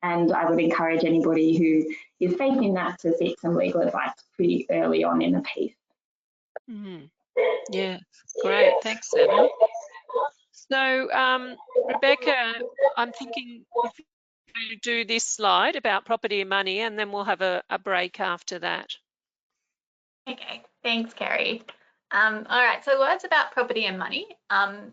And I would encourage anybody who is facing that to seek some legal advice pretty early on in the piece.
Yeah, great. Thanks, Anna. So, Rebecca, I'm thinking if you do this slide about property and money, and then we'll have a break after that.
Okay, thanks, Kerry. All right, so words about property and money.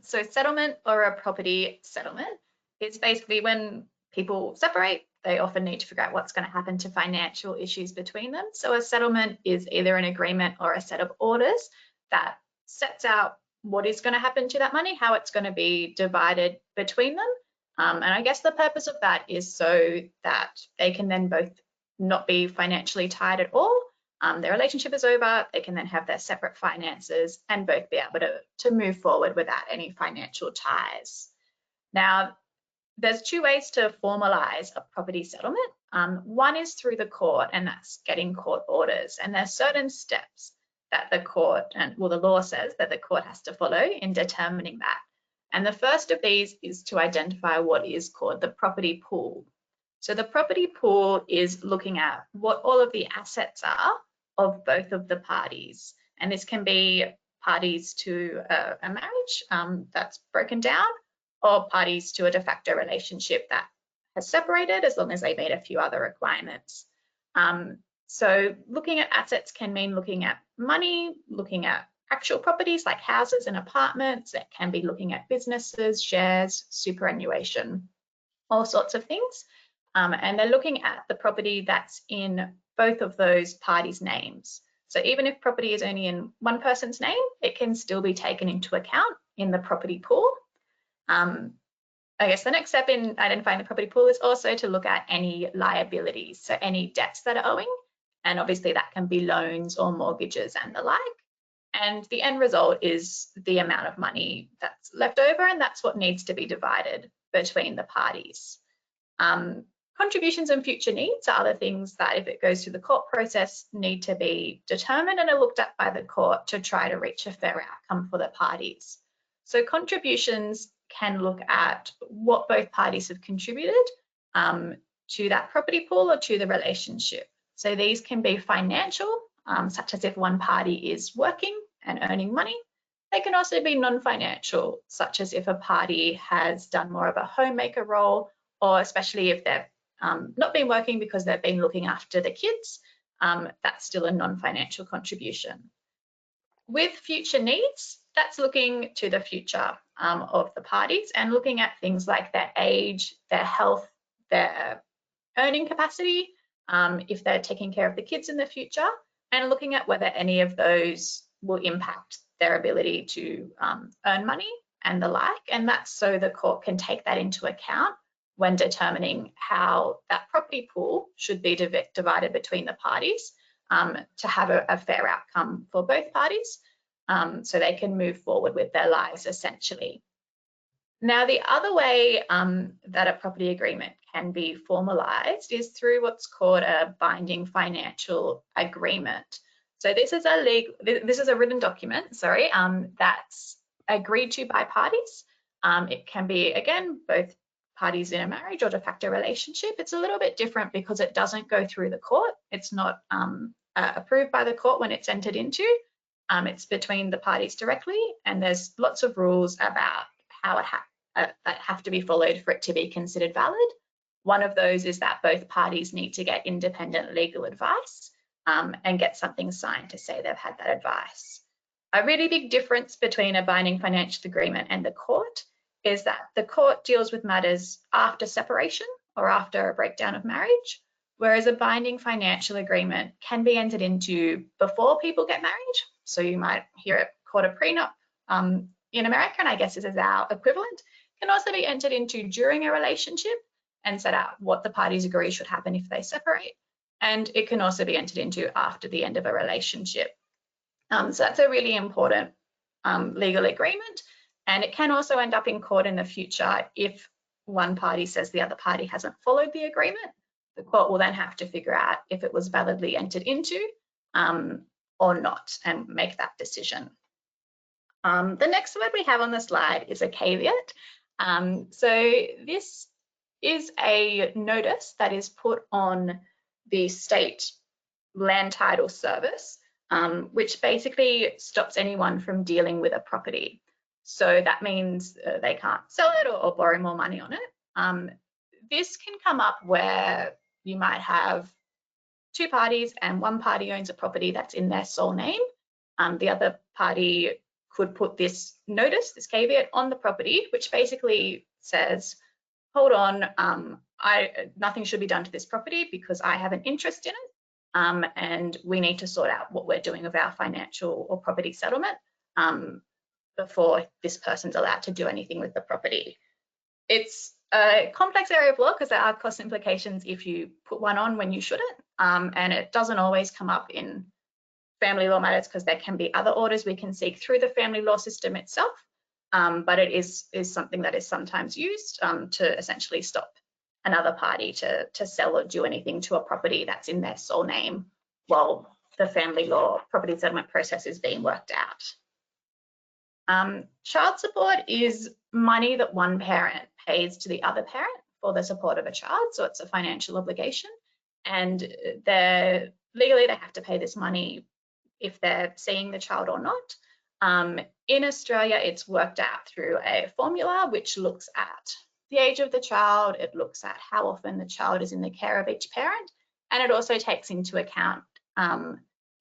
So settlement or a property settlement is basically when people separate, they often need to figure out what's going to happen to financial issues between them. So a settlement is either an agreement or a set of orders that sets out what is going to happen to that money, how it's going to be divided between them. And I guess the purpose of that is so that they can then both not be financially tied at all. Their relationship is over, they can then have their separate finances and both be able to move forward without any financial ties. Now, there's two ways to formalize a property settlement. One is through the court, and that's getting court orders. And there's certain steps that the court, and well, the law says that the court has to follow in determining that. And the first of these is to identify what is called the property pool. So the property pool is looking at what all of the assets are of both of the parties. And this can be parties to a marriage that's broken down, or parties to a de facto relationship that has separated, as long as they meet a few other requirements. So looking at assets can mean looking at money, looking at actual properties like houses and apartments. It can be looking at businesses, shares, superannuation, all sorts of things. And they're looking at the property that's in both of those parties' names. So even if property is only in one person's name, it can still be taken into account in the property pool. I guess the next step in identifying the property pool is also to look at any liabilities, so any debts that are owing, and obviously that can be loans or mortgages and the like. And the end result is the amount of money that's left over, and that's what needs to be divided between the parties. Contributions and future needs are other things that, if it goes through the court process, need to be determined and are looked at by the court to try to reach a fair outcome for the parties. So contributions can look at what both parties have contributed to that property pool or to the relationship. So these can be financial, such as if one party is working and earning money. They can also be non-financial, such as if a party has done more of a homemaker role, or especially if they've not been working because they've been looking after the kids, that's still a non-financial contribution. With future needs, that's looking to the future of the parties and looking at things like their age, their health, their earning capacity, if they're taking care of the kids in the future, and looking at whether any of those will impact their ability to earn money and the like. And that's so the court can take that into account when determining how that property pool should be divided between the parties to have a fair outcome for both parties, so they can move forward with their lives essentially. Now, the other way that a property agreement can be formalised is through what's called a binding financial agreement. So this is a written document, sorry, that's agreed to by parties. It can be, again, both parties in a marriage or de facto relationship. It's a little bit different because it doesn't go through the court. It's not approved by the court when it's entered into. It's between the parties directly, and there's lots of rules about how that have to be followed for it to be considered valid. One of those is that both parties need to get independent legal advice and get something signed to say they've had that advice. A really big difference between a binding financial agreement and the court is that the court deals with matters after separation or after a breakdown of marriage, whereas a binding financial agreement can be entered into before people get married. So you might hear it called a prenup in America, and I guess this is our equivalent. It can also be entered into during a relationship and set out what the parties agree should happen if they separate. And it can also be entered into after the end of a relationship. So that's a really important legal agreement. And it can also end up in court in the future if one party says the other party hasn't followed the agreement. The court will then have to figure out if it was validly entered into or not and make that decision. The next word we have on the slide is a caveat. So this is a notice that is put on the state land title service, which basically stops anyone from dealing with a property. So that means they can't sell it or borrow more money on it. This can come up where you might have two parties and one party owns a property that's in their sole name. The other party could put this notice, this caveat, on the property, which basically says, hold on, nothing should be done to this property because I have an interest in it, and we need to sort out what we're doing with our financial or property settlement before this person's allowed to do anything with the property. It's a complex area of law because there are cost implications if you put one on when you shouldn't, and it doesn't always come up in family law matters because there can be other orders we can seek through the family law system itself, but it is something that is sometimes used to essentially stop another party to sell or do anything to a property that's in their sole name while the family law property settlement process is being worked out. Child support is money that one parent pays to the other parent for the support of a child, so it's a financial obligation, and legally they have to pay this money if they're seeing the child or not. In Australia, it's worked out through a formula which looks at the age of the child, it looks at how often the child is in the care of each parent, and it also takes into account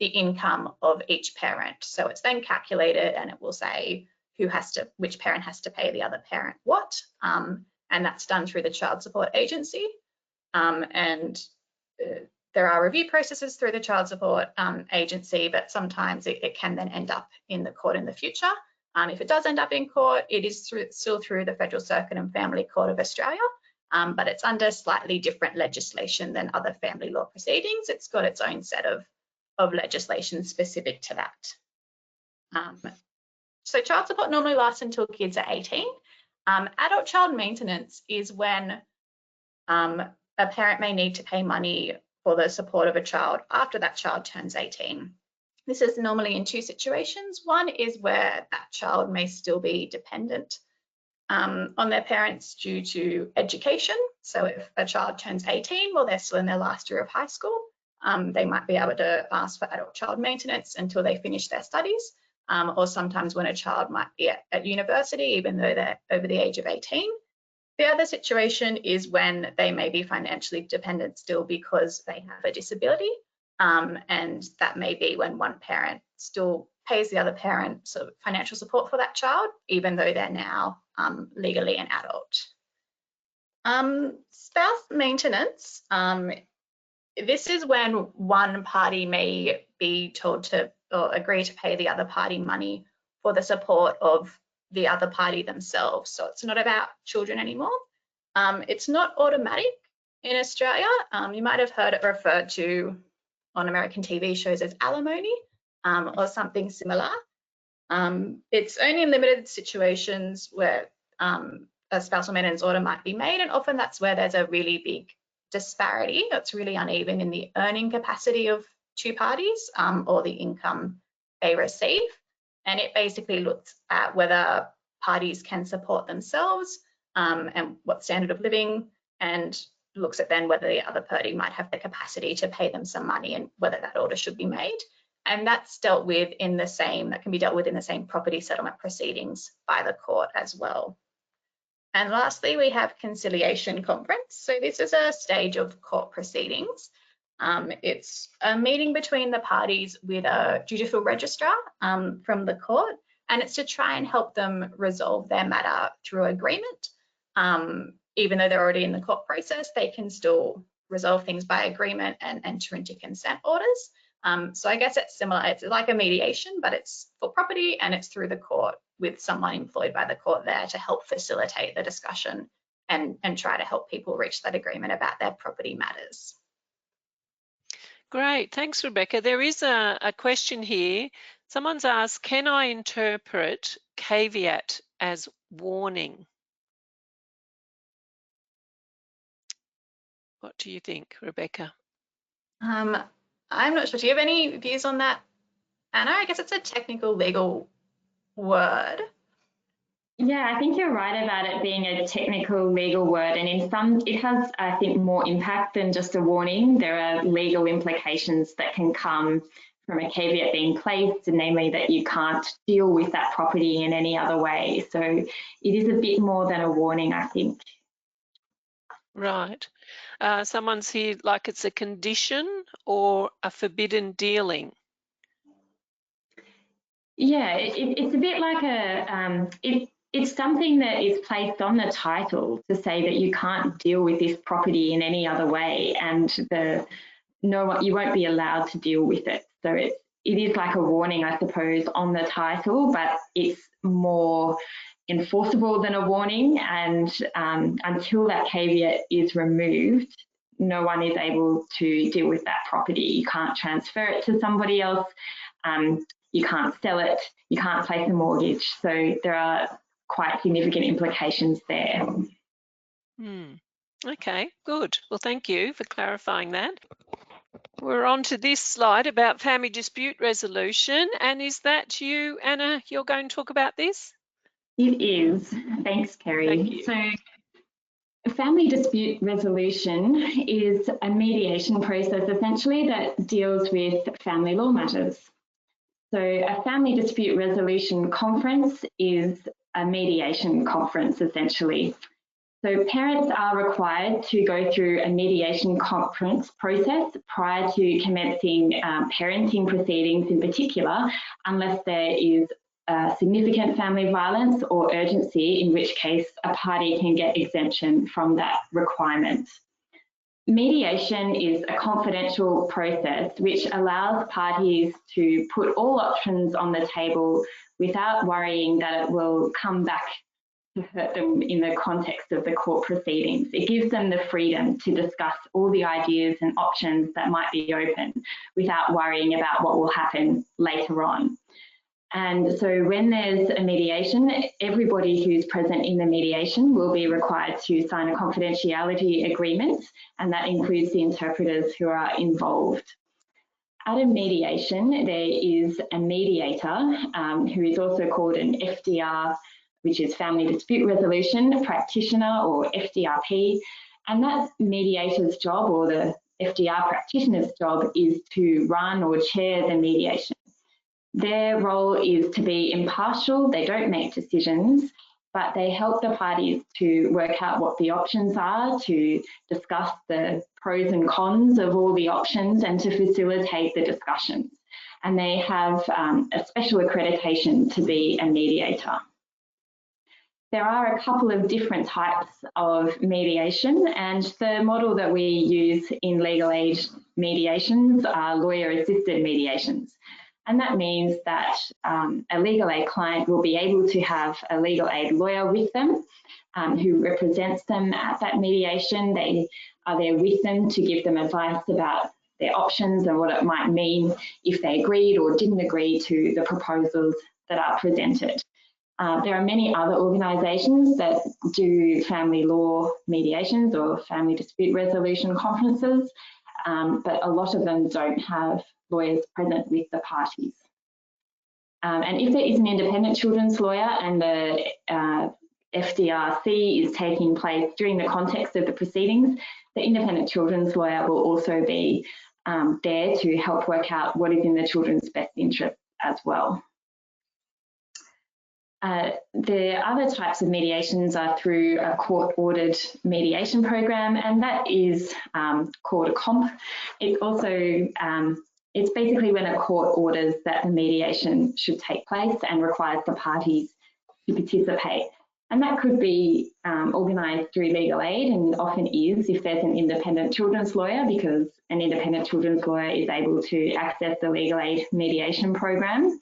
the income of each parent. So it's then calculated and it will say which parent has to pay the other parent what, and that's done through the child support agency. There are review processes through the child support agency, but sometimes it can then end up in the court in the future. If it does end up in court, it is still through the Federal Circuit and Family Court of Australia, but it's under slightly different legislation than other family law proceedings. It's got its own set of legislation specific to that. So child support normally lasts until kids are 18. Adult child maintenance is when a parent may need to pay money for the support of a child after that child turns 18. This is normally in two situations. One is where that child may still be dependent on their parents due to education. So if a child turns 18, well, they're still in their last year of high school, They might be able to ask for adult child maintenance until they finish their studies, or sometimes when a child might be at university, even though they're over the age of 18. The other situation is when they may be financially dependent still because they have a disability, and that may be when one parent still pays the other parent sort of financial support for that child, even though they're now legally an adult. Spouse maintenance, this is when one party may be told to or agree to pay the other party money for the support of the other party themselves. So it's not about children anymore. It's not automatic in Australia. You might have heard it referred to on American TV shows as alimony or something similar. It's only in limited situations where a spousal maintenance order might be made, and often that's where there's a really big disparity that's really uneven in the earning capacity of two parties or the income they receive. And it basically looks at whether parties can support themselves and what standard of living, and looks at then whether the other party might have the capacity to pay them some money and whether that order should be made. And that's dealt with in the same, that can be dealt with in the same property settlement proceedings by the court as well. And lastly, we have conciliation conference. So this is a stage of court proceedings. It's a meeting between the parties with a judicial registrar from the court, and it's to try and help them resolve their matter through agreement. Even though they're already in the court process, they can still resolve things by agreement and enter into consent orders. So I guess it's similar, it's like a mediation, but it's for property and it's through the court with someone employed by the court there to help facilitate the discussion and try to help people reach that agreement about their property matters.
Great, thanks Rebecca. There is a question here. Someone's asked, can I interpret caveat as warning? What do you think, Rebecca?
I'm not sure. Do you have any views on that, Anna? I guess it's a technical legal word.
Yeah, I think you're right about it being a technical legal word, and in some, it has, I think, more impact than just a warning. There are legal implications that can come from a caveat being placed, and namely that you can't deal with that property in any other way. So it is a bit more than a warning, I think.
Right. Someone's here like it's a condition or a forbidden dealing.
Yeah, it's a bit like a, it's something that is placed on the title to say that you can't deal with this property in any other way, and you won't be allowed to deal with it. So it is like a warning, I suppose, on the title, but it's more enforceable than a warning, and until that caveat is removed, no one is able to deal with that property. You can't transfer it to somebody else, you can't sell it, you can't place a mortgage. So there are quite significant implications there.
Okay, good. Well, thank you for clarifying that. We're on to this slide about family dispute resolution. And is that you, Anna, you're going to talk about this?
It is. Thanks, Kerry.
Thank you.
So family dispute resolution is a mediation process essentially that deals with family law matters. So a family dispute resolution conference is a mediation conference essentially. So parents are required to go through a mediation conference process prior to commencing parenting proceedings in particular, unless there is significant family violence or urgency, in which case a party can get exemption from that requirement. Mediation is a confidential process which allows parties to put all options on the table without worrying that it will come back to hurt them in the context of the court proceedings. It gives them the freedom to discuss all the ideas and options that might be open without worrying about what will happen later on. And so when there's a mediation, everybody who's present in the mediation will be required to sign a confidentiality agreement, and that includes the interpreters who are involved. At a mediation, there is a mediator who is also called an FDR, which is Family Dispute Resolution Practitioner, or FDRP, and that mediator's job, or the FDR practitioner's job is to run or chair the mediation. Their role is to be impartial. They don't make decisions, but they help the parties to work out what the options are, to discuss the pros and cons of all the options, and to facilitate the discussions. And they have a special accreditation to be a mediator. There are a couple of different types of mediation, and the model that we use in legal aid mediations are lawyer-assisted mediations. And that means that a legal aid client will be able to have a legal aid lawyer with them who represents them at that mediation. They are there with them to give them advice about their options and what it might mean if they agreed or didn't agree to the proposals that are presented. There are many other organisations that do family law mediations or family dispute resolution conferences, but a lot of them don't have lawyers present with the parties. And if there is an independent children's lawyer and the FDRC is taking place during the context of the proceedings, the independent children's lawyer will also be there to help work out what is in the children's best interest as well. The other types of mediations are through a court-ordered mediation program, and that is called a comp. It's also it's basically when a court orders that the mediation should take place and requires the parties to participate. And that could be organised through legal aid, and often is if there's an independent children's lawyer, because an independent children's lawyer is able to access the legal aid mediation program.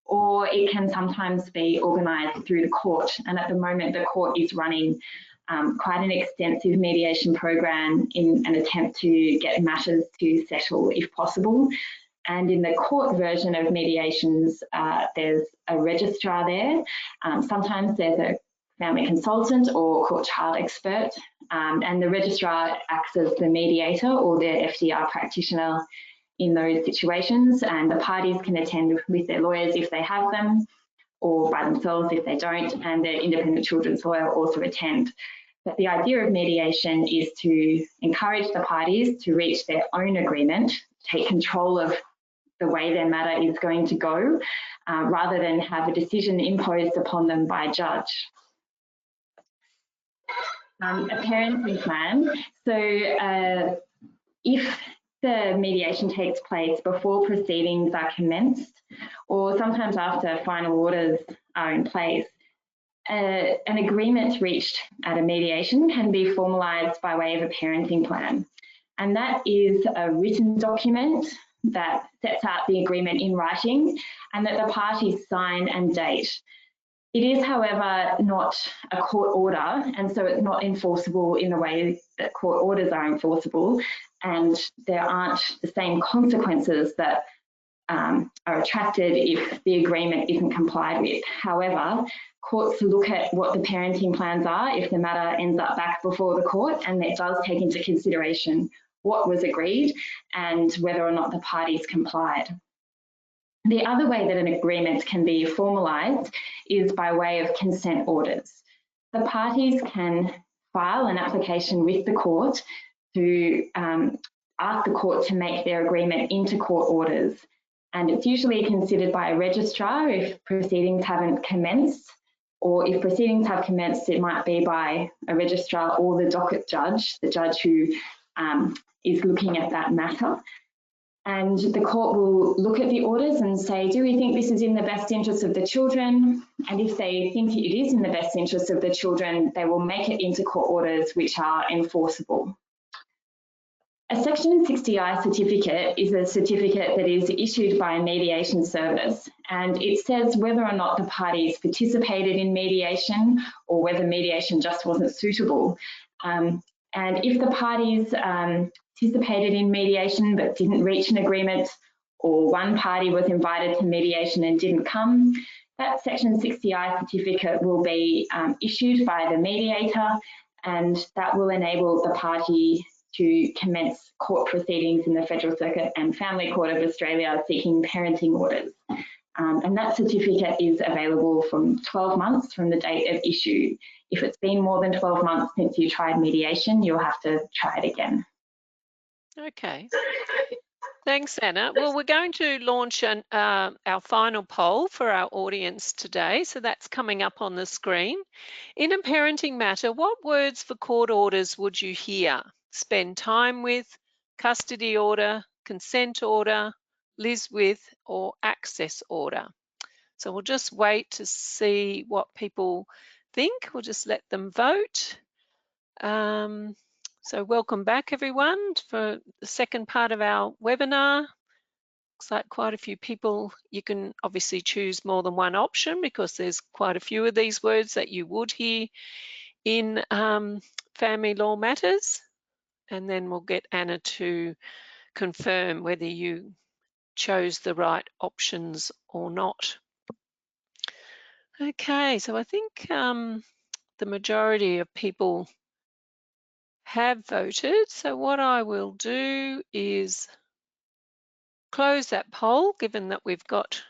Or it can sometimes be organised through the court. And at the moment, the court is running quite an extensive mediation program in an attempt to get matters to settle if possible. And in the court version of mediations, there's a registrar there. Sometimes there's a family consultant or court child expert, and the registrar acts as the mediator or the FDR practitioner in those situations, and the parties can attend with their lawyers if they have them, or by themselves if they don't, and their independent children's lawyer also attend. But the idea of mediation is to encourage the parties to reach their own agreement, take control of the way their matter is going to go, rather than have a decision imposed upon them by a judge. A parenting plan. So if the mediation takes place before proceedings are commenced, or sometimes after final orders are in place, an agreement reached at a mediation can be formalised by way of a parenting plan. And that is a written document that sets out the agreement in writing and that the parties sign and date. It is, however, not a court order, and so it's not enforceable in the way that court orders are enforceable, and there aren't the same consequences that are attracted if the agreement isn't complied with. However, courts look at what the parenting plans are if the matter ends up back before the court, and it does take into consideration what was agreed and whether or not the parties complied. The other way that an agreement can be formalised is by way of consent orders. The parties can file an application with the court to ask the court to make their agreement into court orders. And it's usually considered by a registrar if proceedings haven't commenced, or if proceedings have commenced, it might be by a registrar or the docket judge, the judge who is looking at that matter. And the court will look at the orders and say, do we think this is in the best interest of the children? And if they think it is in the best interest of the children, they will make it into court orders which are enforceable. A Section 60I certificate is a certificate that is issued by a mediation service, and it says whether or not the parties participated in mediation or whether mediation just wasn't suitable. And if the parties participated in mediation but didn't reach an agreement, or one party was invited to mediation and didn't come, that Section 60I certificate will be issued by the mediator, and that will enable the party to commence court proceedings in the Federal Circuit and Family Court of Australia seeking parenting orders. And that certificate is available from 12 months from the date of issue. If it's been more than 12 months since you tried mediation, you'll have to try it again.
Okay. Thanks, Anna. Well, we're going to launch our final poll for our audience today. So that's coming up on the screen. In a parenting matter, what words for court orders would you hear? Spend time with, custody order, consent order, live with, or access order. So we'll just wait to see what people think. We'll just let them vote. So welcome back, everyone, for the second part of our webinar. Looks like quite a few people. You can obviously choose more than one option because there's quite a few of these words that you would hear in family law matters. And then we'll get Anna to confirm whether you chose the right options or not. Okay, so I think the majority of people have voted. So what I will do is close that poll, given that we've got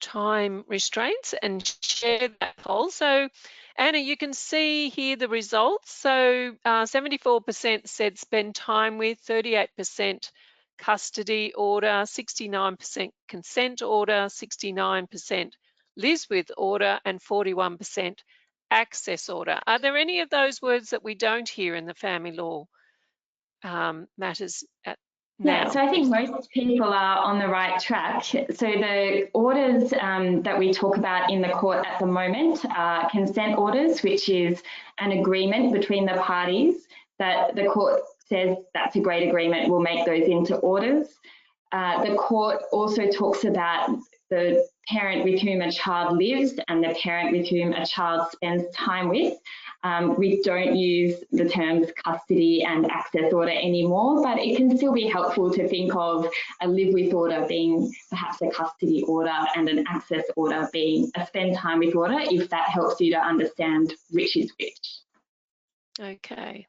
time restraints, and share that poll. So Anna, you can see here the results. So 74% said spend time with, 38% custody order, 69% consent order, 69% lives with order, and 41% access order. Are there any of those words that we don't hear in the family law matters now?
Yeah, so I think most people are on the right track. So the orders that we talk about in the court at the moment are consent orders, which is an agreement between the parties that the court says that's a great agreement, we'll make those into orders. The court also talks about the parent with whom a child lives and the parent with whom a child spends time with. We don't use the terms custody and access order anymore, but it can still be helpful to think of a live with order being perhaps a custody order and an access order being a spend time with order, if that helps you to understand which is which.
Okay.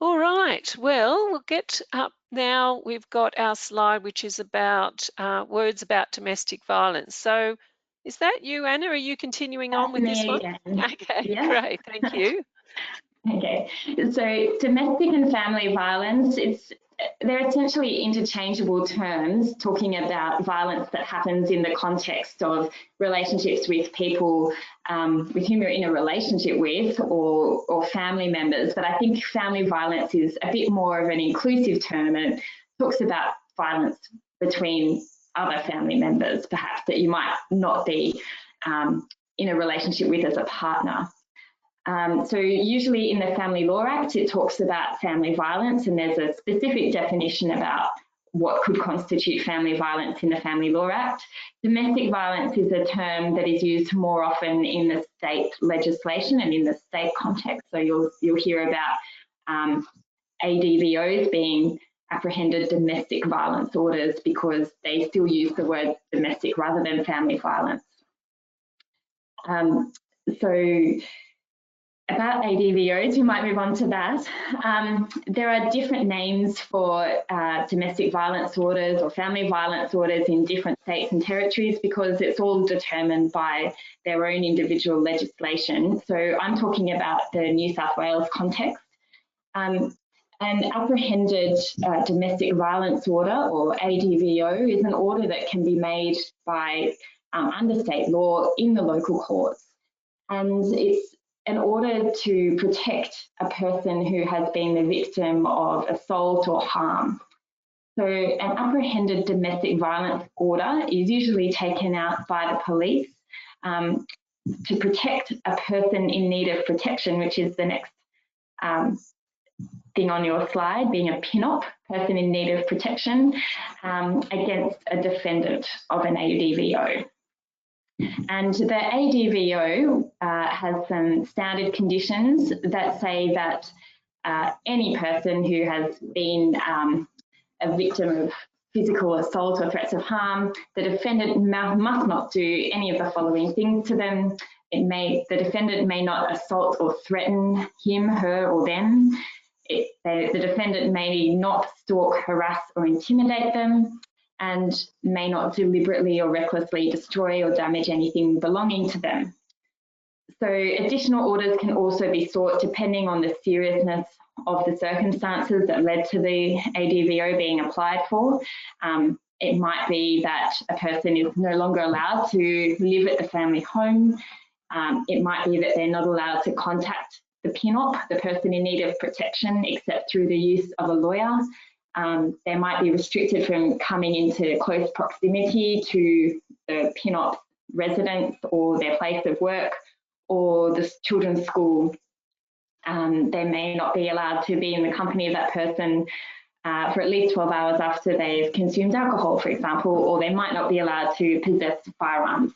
All right, well, we'll get up now. We've got our slide, which is about words about domestic violence. So is that you, Anna? Are you continuing on with this one?
Again.
Okay,
Yeah.
great, thank you.
Okay, so domestic and family violence, they're essentially interchangeable terms talking about violence that happens in the context of relationships with people with whom you're in a relationship with or family members. But I think family violence is a bit more of an inclusive term and it talks about violence between other family members, perhaps, that you might not be in a relationship with as a partner. So usually in the Family Law Act, it talks about family violence, and there's a specific definition about what could constitute family violence in the Family Law Act. Domestic violence is a term that is used more often in the state legislation and in the state context. So you'll hear about ADVOs being apprehended domestic violence orders because they still use the word domestic rather than family violence. About ADVOs, we might move on to that. There are different names for domestic violence orders or family violence orders in different states and territories because it's all determined by their own individual legislation. So I'm talking about the New South Wales context. An apprehended domestic violence order, or ADVO, is an order that can be made by under state law in the local courts. And it's an order to protect a person who has been the victim of assault or harm. So an apprehended domestic violence order is usually taken out by the police to protect a person in need of protection, which is the next thing on your slide, being a PINOP, person in need of protection, against a defendant of an ADVO. And the ADVO has some standard conditions that say that any person who has been a victim of physical assault or threats of harm, the defendant must not do any of the following things to them. The defendant may not assault or threaten him, her, or them. The defendant may not stalk, harass, or intimidate them, and may not deliberately or recklessly destroy or damage anything belonging to them. So additional orders can also be sought depending on the seriousness of the circumstances that led to the ADVO being applied for. It might be that a person is no longer allowed to live at the family home. It might be that they're not allowed to contact the PNOP, the person in need of protection, except through the use of a lawyer. They might be restricted from coming into close proximity to the PNOP residence or their place of work or the children's school. They may not be allowed to be in the company of that person for at least 12 hours after they've consumed alcohol, for example, or they might not be allowed to possess firearms.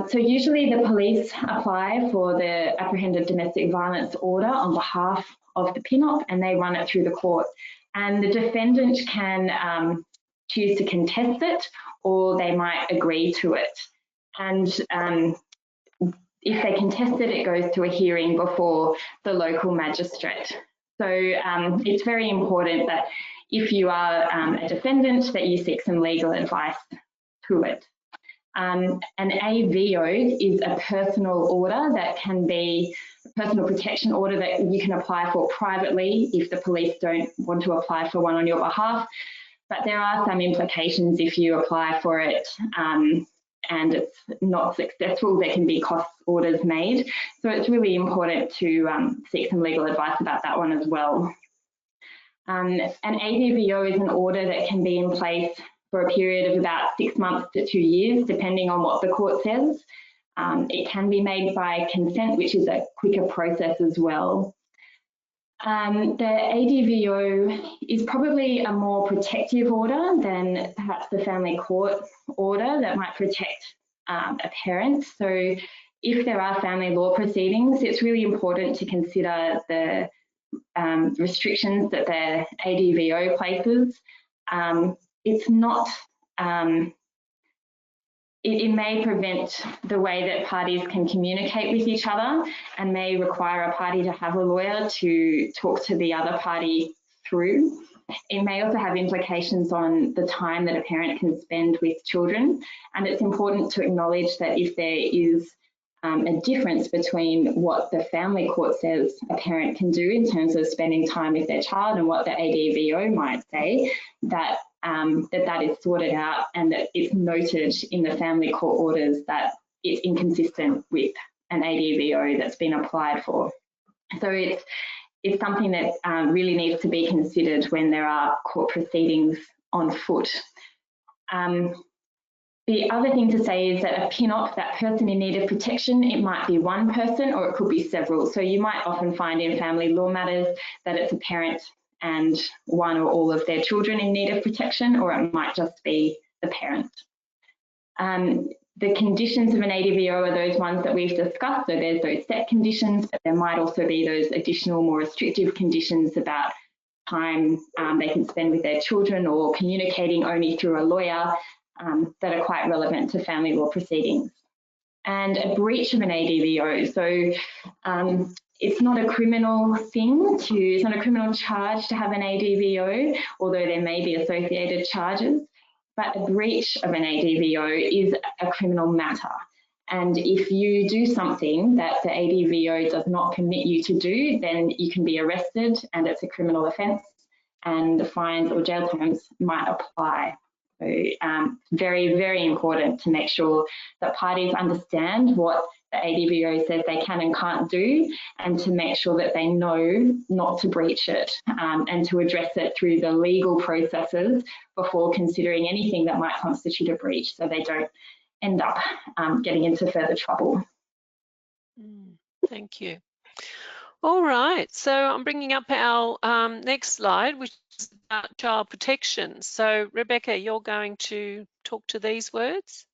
So usually the police apply for the apprehended domestic violence order on behalf of the PNOP, and they run it through the court. And the defendant can choose to contest it, or they might agree to it. And if they contest it, it goes to a hearing before the local magistrate. So it's very important that if you are a defendant, that you seek some legal advice to it. An AVO is a personal order that can be a personal protection order that you can apply for privately if the police don't want to apply for one on your behalf. But there are some implications if you apply for it and it's not successful. There can be cost orders made. So it's really important to seek some legal advice about that one as well. An ADVO is an order that can be in place for a period of about 6 months to 2 years, depending on what the court says. It can be made by consent, which is a quicker process as well. The ADVO is probably a more protective order than perhaps the family court order that might protect a parent. So if there are family law proceedings, it's really important to consider the restrictions that the ADVO places. It's not, it may prevent the way that parties can communicate with each other and may require a party to have a lawyer to talk to the other party through. It may also have implications on the time that a parent can spend with children. And it's important to acknowledge that if there is a difference between what the family court says a parent can do in terms of spending time with their child and what the ADVO might say, that that is sorted out and that it's noted in the family court orders that it's inconsistent with an ADVO that's been applied for. So it's something that really needs to be considered when there are court proceedings on foot. The other thing to say is that a PNOP, that person in need of protection, it might be one person or it could be several. So you might often find in family law matters that it's a parent and one or all of their children in need of protection, or it might just be the parent. The conditions of an ADVO are those ones that we've discussed. So there's those set conditions, but there might also be those additional, more restrictive conditions about time they can spend with their children or communicating only through a lawyer that are quite relevant to family law proceedings. And a breach of an ADVO. So it's not a criminal thing it's not a criminal charge to have an ADVO, although there may be associated charges. But a breach of an ADVO is a criminal matter. And if you do something that the ADVO does not permit you to do, then you can be arrested and it's a criminal offence and the fines or jail terms might apply. So very, very important to make sure that parties understand what the ADVO says they can and can't do, and to make sure that they know not to breach it and to address it through the legal processes before considering anything that might constitute a breach, so they don't end up getting into further trouble.
Thank you. All right, so I'm bringing up our next slide, which is about child protection. So Rebecca, you're going to talk to these words?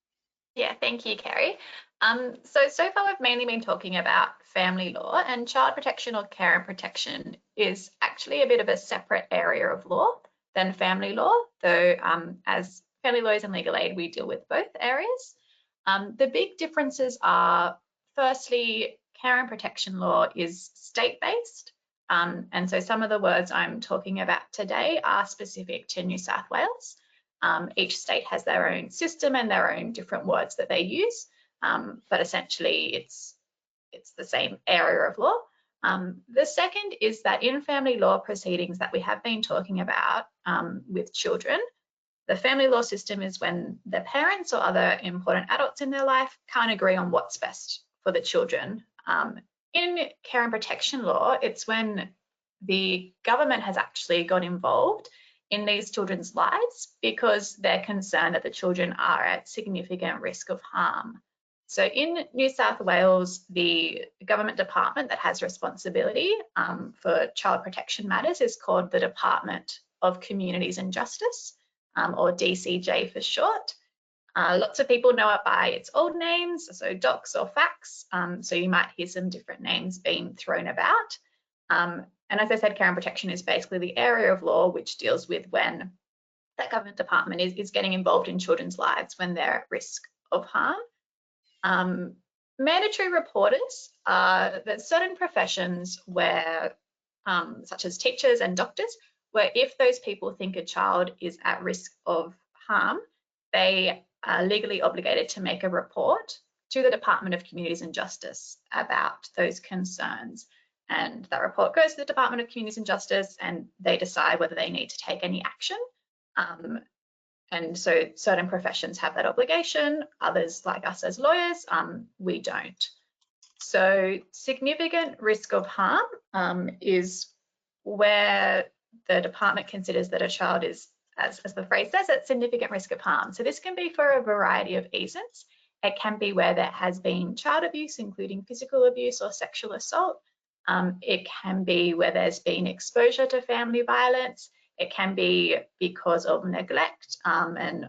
Yeah, thank you, Kerry. So far we've mainly been talking about family law, and child protection or care and protection is actually a bit of a separate area of law than family law, though as family lawyers and legal aid, we deal with both areas. The big differences are, firstly, care and protection law is state-based, and so some of the words I'm talking about today are specific to New South Wales. Each state has their own system and their own different words that they use, but essentially it's the same area of law. The second is that in family law proceedings that we have been talking about with children, the family law system is when the parents or other important adults in their life can't agree on what's best for the children. In care and protection law, it's when the government has actually got involved in these children's lives because they're concerned that the children are at significant risk of harm. So in New South Wales, the government department that has responsibility for child protection matters is called the Department of Communities and Justice, or DCJ for short. Lots of people know it by its old names, so docs or facts. So you might hear some different names being thrown about. And as I said, care and protection is basically the area of law which deals with when that government department is getting involved in children's lives when they're at risk of harm. Mandatory reporters are there's certain professions where, such as teachers and doctors, where if those people think a child is at risk of harm, they are legally obligated to make a report to the Department of Communities and Justice about those concerns. And that report goes to the Department of Communities and Justice and they decide whether they need to take any action. And so certain professions have that obligation, others like us as lawyers, we don't. So significant risk of harm is where the department considers that a child is, as the phrase says, at significant risk of harm. So this can be for a variety of reasons. It can be where there has been child abuse, including physical abuse or sexual assault. It can be where there's been exposure to family violence. It can be because of neglect, and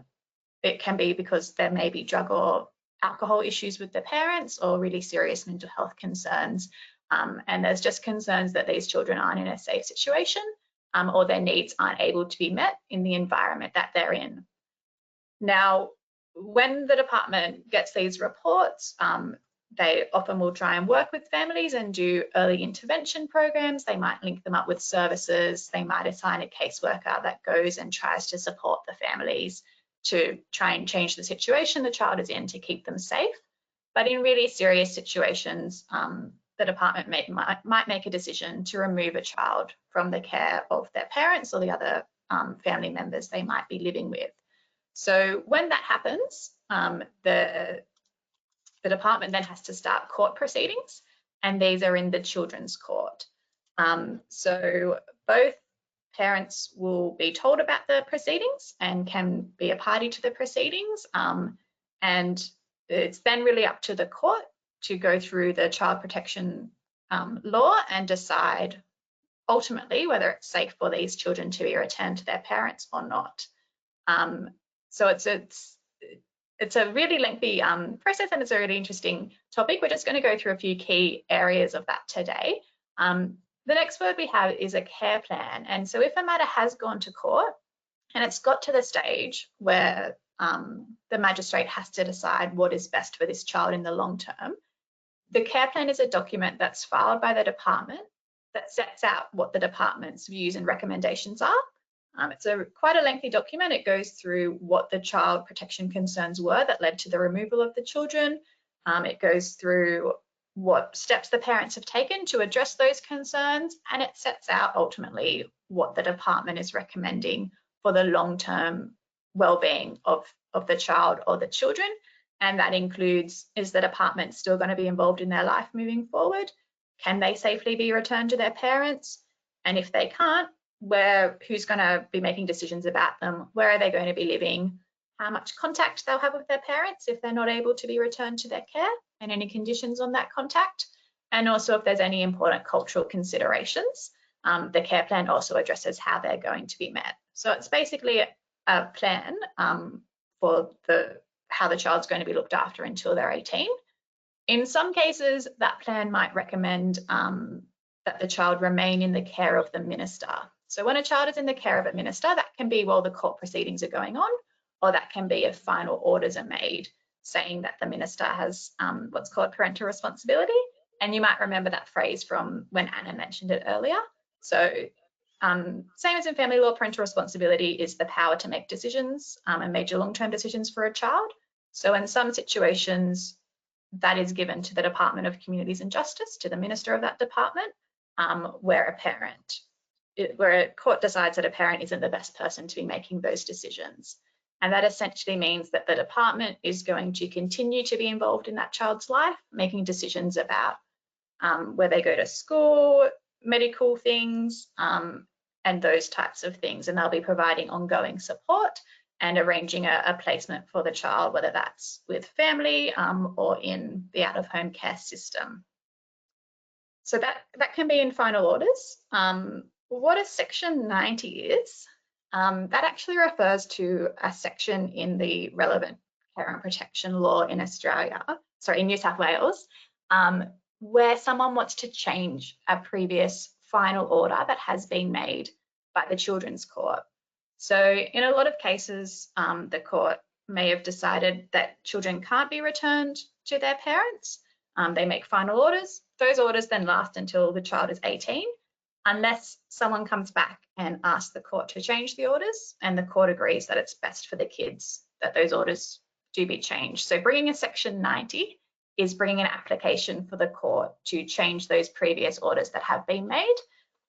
it can be because there may be drug or alcohol issues with the parents or really serious mental health concerns. And there's just concerns that these children aren't in a safe situation or their needs aren't able to be met in the environment that they're in. Now, when the department gets these reports, they often will try and work with families and do early intervention programs. They might link them up with services. They might assign a caseworker that goes and tries to support the families to try and change the situation the child is in to keep them safe. But in really serious situations, the department might make a decision to remove a child from the care of their parents or the other family members they might be living with. So when that happens, the department then has to start court proceedings, and these are in the children's court. So both parents will be told about the proceedings and can be a party to the proceedings, and it's then really up to the court to go through the child protection law and decide ultimately whether it's safe for these children to be returned to their parents or not. So it's a really lengthy process, and it's a really interesting topic. We're just going to go through a few key areas of that today. The next word we have is a care plan. And so if a matter has gone to court and it's got to the stage where the magistrate has to decide what is best for this child in the long term, the care plan is a document that's filed by the department that sets out what the department's views and recommendations are. It's quite a lengthy document. It goes through what the child protection concerns were that led to the removal of the children. It goes through what steps the parents have taken to address those concerns, and it sets out ultimately what the department is recommending for the long-term well-being of the child or the children. And that includes, is the department still going to be involved in their life moving forward? Can they safely be returned to their parents? And if they can't, who's going to be making decisions about them? Where are they going to be living? How much contact they'll have with their parents if they're not able to be returned to their care, and any conditions on that contact. And also if there's any important cultural considerations, the care plan also addresses how they're going to be met. So it's basically a plan for how the child's going to be looked after until they're 18. In some cases, that plan might recommend that the child remain in the care of the minister. So when a child is in the care of a minister, that can be while the court proceedings are going on, or that can be if final orders are made saying that the minister has what's called parental responsibility. And you might remember that phrase from when Anna mentioned it earlier. So same as in family law, parental responsibility is the power to make decisions and major long-term decisions for a child. So in some situations, that is given to the Department of Communities and Justice, to the minister of that department. where a court decides that a parent isn't the best person to be making those decisions. And that essentially means that the department is going to continue to be involved in that child's life, making decisions about where they go to school, medical things, and those types of things. And they'll be providing ongoing support and arranging a placement for the child, whether that's with family or in the out-of-home care system. So that can be in final orders. What a Section 90 is, that actually refers to a section in the relevant parent protection law in in New South Wales, where someone wants to change a previous final order that has been made by the Children's Court. So in a lot of cases, the court may have decided that children can't be returned to their parents. They make final orders. Those orders then last until the child is 18, unless someone comes back and asks the court to change the orders, and the court agrees that it's best for the kids that those orders do be changed. So bringing a Section 90 is bringing an application for the court to change those previous orders that have been made.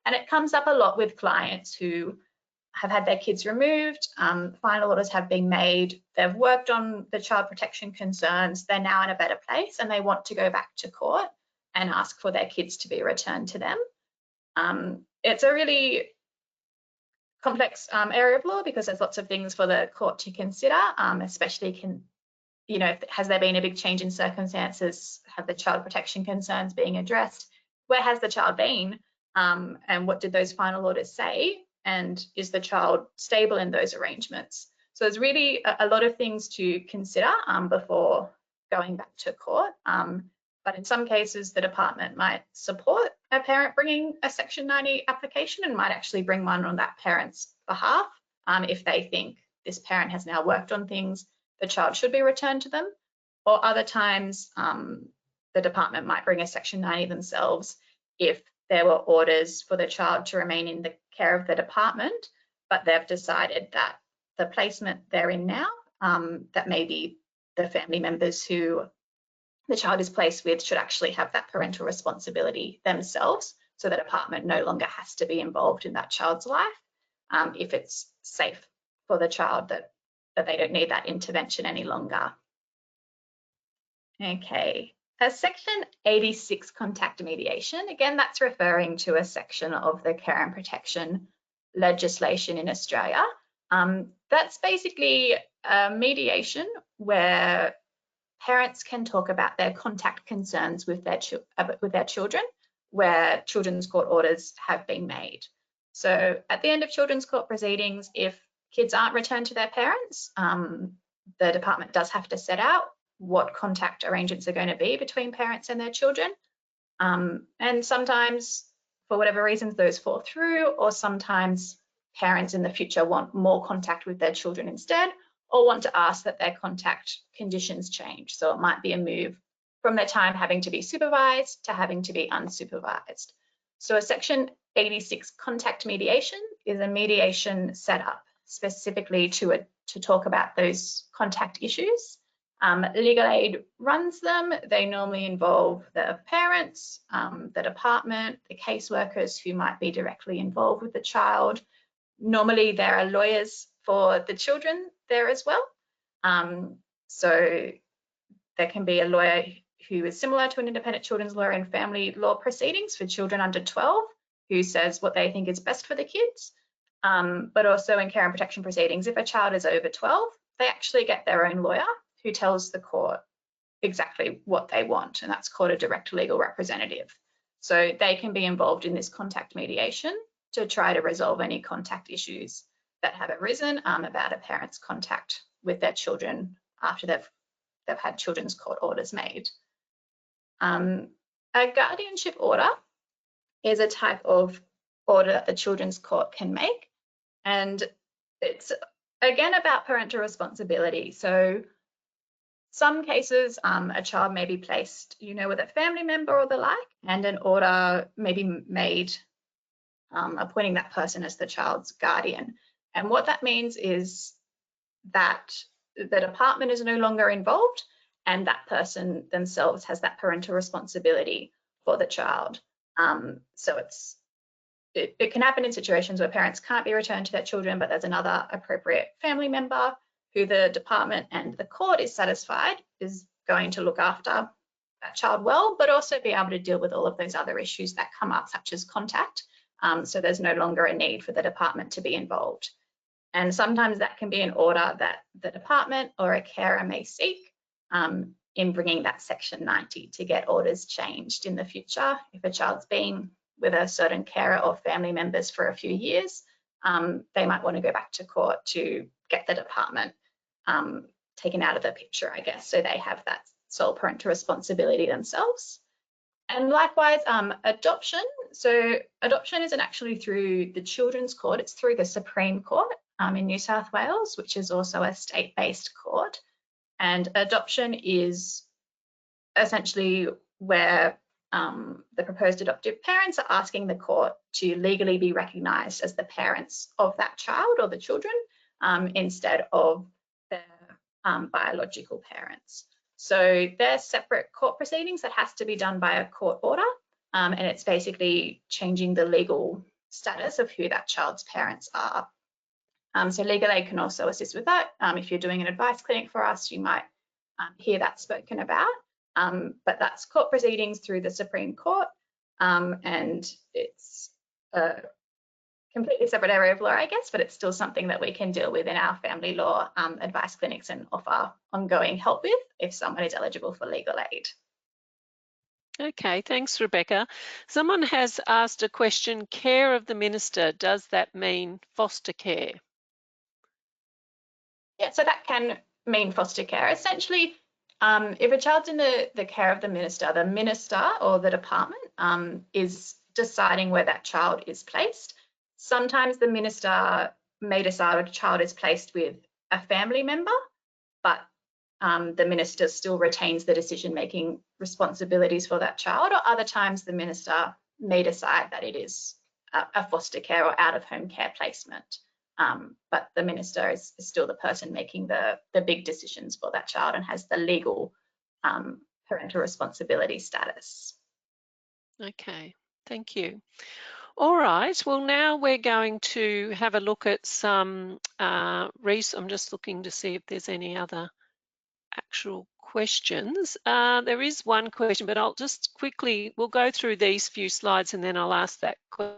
And it comes up a lot with clients who have had their kids removed, final orders have been made, they've worked on the child protection concerns, they're now in a better place and they want to go back to court and ask for their kids to be returned to them. It's a really complex area of law because there's lots of things for the court to consider, especially has there been a big change in circumstances? Have the child protection concerns being addressed? Where has the child been? And what did those final orders say? And is the child stable in those arrangements? So there's really a lot of things to consider before going back to court. But in some cases, the department might support a parent bringing a Section 90 application and might actually bring one on that parent's behalf if they think this parent has now worked on things, the child should be returned to them. Or other times, the department might bring a Section 90 themselves if there were orders for the child to remain in the care of the department, but they've decided that the placement they're in now, that maybe the family members who the child is placed with should actually have that parental responsibility themselves, so the department no longer has to be involved in that child's life if it's safe for the child that they don't need that intervention any longer. Okay. A Section 86 contact mediation, again, that's referring to a section of the care and protection legislation in Australia. That's basically a mediation where parents can talk about their contact concerns with their children, where Children's Court orders have been made. So at the end of Children's Court proceedings, if kids aren't returned to their parents, the department does have to set out what contact arrangements are going to be between parents and their children. And sometimes, for whatever reasons, those fall through, or sometimes parents in the future want more contact with their children instead, or want to ask that their contact conditions change. So it might be a move from their time having to be supervised to having to be unsupervised. So a Section 86 contact mediation is a mediation set up specifically to talk about those contact issues. Legal Aid runs them. They normally involve the parents, the department, the caseworkers who might be directly involved with the child. Normally there are lawyers for the children there as well. So there can be a lawyer who is similar to an independent children's lawyer in family law proceedings for children under 12, who says what they think is best for the kids. But also in care and protection proceedings, if a child is over 12, they actually get their own lawyer who tells the court exactly what they want, and that's called a direct legal representative. So they can be involved in this contact mediation to try to resolve any contact issues that have arisen about a parent's contact with their children after they've had Children's Court orders made. A guardianship order is a type of order that the Children's Court can make, and it's again about parental responsibility. So some cases, a child may be placed, with a family member or the like, and an order may be made appointing that person as the child's guardian. And what that means is that the department is no longer involved, and that person themselves has that parental responsibility for the child. So it can happen in situations where parents can't be returned to their children, but there's another appropriate family member who the department and the court is satisfied is going to look after that child well, but also be able to deal with all of those other issues that come up, such as contact. So there's no longer a need for the department to be involved. And sometimes that can be an order that the department or a carer may seek in bringing that Section 90 to get orders changed in the future. If a child's been with a certain carer or family members for a few years, they might want to go back to court to get the department taken out of the picture, I guess, so they have that sole parental responsibility themselves. And likewise, adoption. So adoption isn't actually through the Children's Court, it's through the Supreme Court in New South Wales, which is also a state-based court. And adoption is essentially where the proposed adoptive parents are asking the court to legally be recognised as the parents of that child or the children instead of their biological parents. So they're separate court proceedings that has to be done by a court order, and it's basically changing the legal status of who that child's parents are. So Legal Aid can also assist with that. If you're doing an advice clinic for us, you might hear that spoken about. But that's court proceedings through the Supreme Court, and it's a completely separate area of law, I guess, but it's still something that we can deal with in our family law advice clinics and offer ongoing help with if someone is eligible for legal aid.
Okay, thanks, Rebecca. Someone has asked a question, care of the minister, does that mean foster care?
Yeah, so that can mean foster care. Essentially, if a child's in the care of the minister or the department is deciding where that child is placed. Sometimes the minister may decide a child is placed with a family member, but the minister still retains the decision-making responsibilities for that child, or other times the minister may decide that it is a foster care or out-of-home care placement. But the minister is still the person making the big decisions for that child and has the legal parental responsibility status.
Okay, thank you. All right, well, now we're going to have a look at some I'm just looking to see if there's any other actual questions. There is one question, but I'll just quickly, we'll go through these few slides and then I'll ask that question.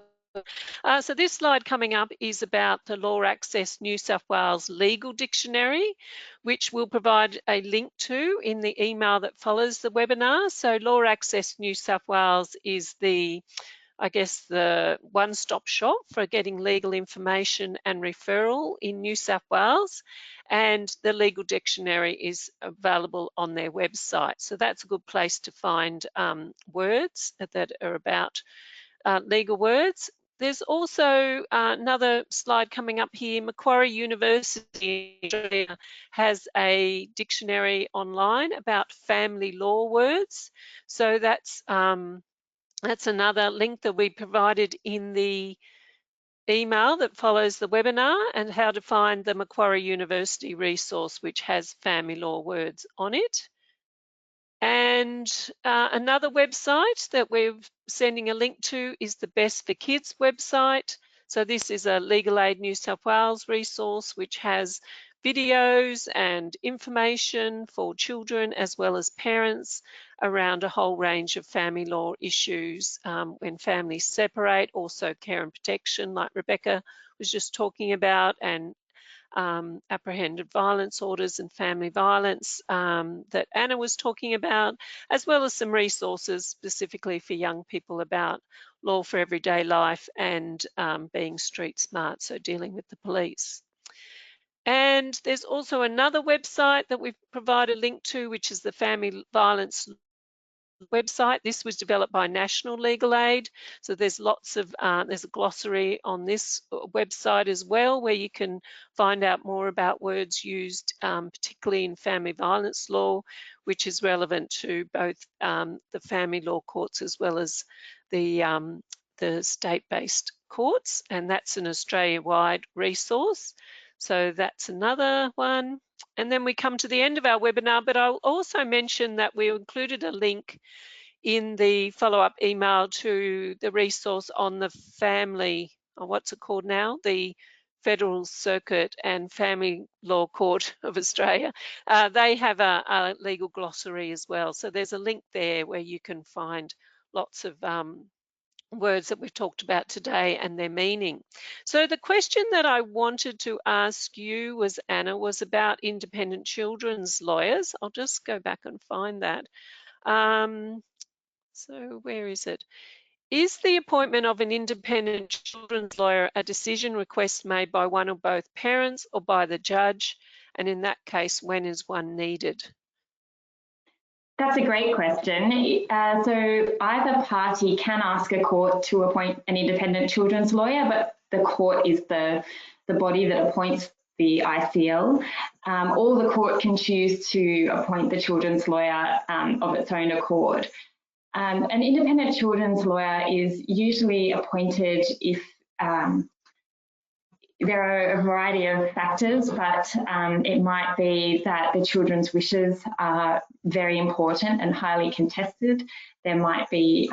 So this slide coming up is about the LawAccess New South Wales Legal Dictionary, which we'll provide a link to in the email that follows the webinar. So LawAccess New South Wales is I guess the one-stop shop for getting legal information and referral in New South Wales, and the legal dictionary is available on their website. So that's a good place to find words that are about legal words. There's also another slide coming up here. Macquarie University in Australia has a dictionary online about family law words. So that's another link that we provided in the email that follows the webinar, and how to find the Macquarie University resource, which has family law words on it. And another website that we're sending a link to is the Best for Kids website. So this is a Legal Aid New South Wales resource, which has videos and information for children as well as parents around a whole range of family law issues when families separate, also care and protection like Rebecca was just talking about, and apprehended violence orders and family violence that Anna was talking about, as well as some resources specifically for young people about law for everyday life and being street smart, so dealing with the police. And there's also another website that we've provided a link to, which is the Family Violence website. This was developed by National Legal Aid. So there's lots of, there's a glossary on this website as well, where you can find out more about words used, particularly in family violence law, which is relevant to both the family law courts as well as the state-based courts. And that's an Australia-wide resource. So that's another one. And then we come to the end of our webinar, but I'll also mention that we included a link in the follow-up email to the resource on the family, or what's it called now? The Federal Circuit and Family Law Court of Australia. They have a legal glossary as well. So there's a link there where you can find lots of words that we've talked about today and their meaning. So the question that I wanted to ask you Anna, was about independent children's lawyers. I'll just go back and find that. So where is it? Is the appointment of an independent children's lawyer a decision request made by one or both parents or by the judge? And in that case, when is one needed?
That's a great question. So either party can ask a court to appoint an independent children's lawyer, but the court is the body that appoints the ICL. Or the court can choose to appoint the children's lawyer of its own accord. An independent children's lawyer is usually appointed if there are a variety of factors, but it might be that the children's wishes are very important and highly contested. There might be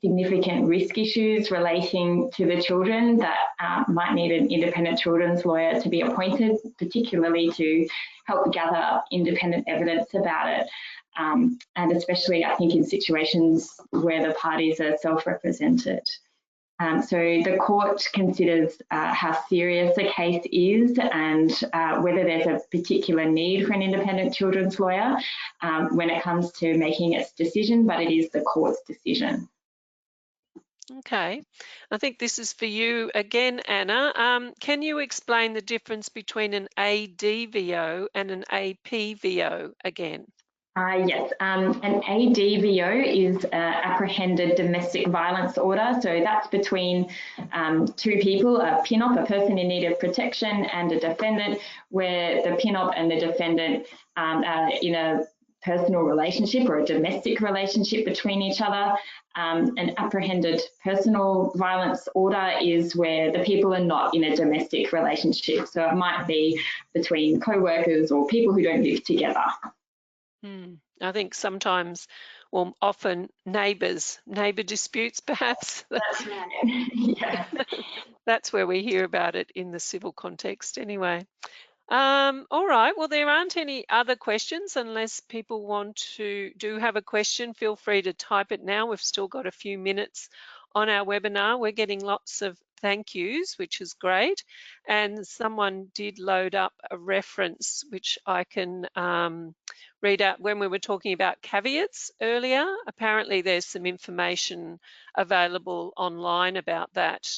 significant risk issues relating to the children that might need an independent children's lawyer to be appointed, particularly to help gather independent evidence about it. And especially, I think, in situations where the parties are self-represented. So the court considers how serious a case is and whether there's a particular need for an independent children's lawyer when it comes to making its decision, but it is the court's decision.
Okay, I think this is for you again, Anna. Can you explain the difference between an ADVO and an APVO again?
Yes, an ADVO is apprehended domestic violence order. So that's between two people, a PINOP, a person in need of protection, and a defendant, where the PINOP and the defendant are in a personal relationship or a domestic relationship between each other. An apprehended personal violence order is where the people are not in a domestic relationship. So it might be between co-workers or people who don't live together.
I think sometimes, well, often neighbour disputes, perhaps.
That's right. Yeah.
That's where we hear about it in the civil context anyway. All right, well, there aren't any other questions unless people do have a question. Feel free to type it now. We've still got a few minutes on our webinar. We're getting lots of thank yous, which is great. And someone did load up a reference, which I can read out when we were talking about caveats earlier. Apparently there's some information available online about that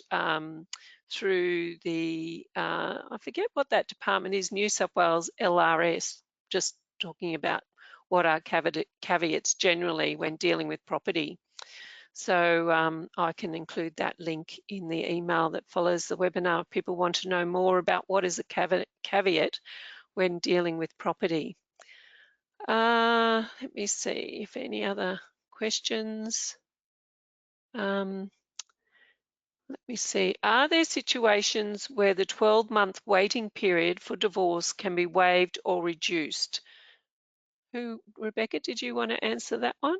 through the, I forget what that department is, New South Wales LRS, just talking about what are caveats generally when dealing with property. So I can include that link in the email that follows the webinar if people want to know more about what is a caveat when dealing with property. Let me see if any other questions. Let me see. Are there situations where the 12-month waiting period for divorce can be waived or reduced? Rebecca, did you want to answer that one?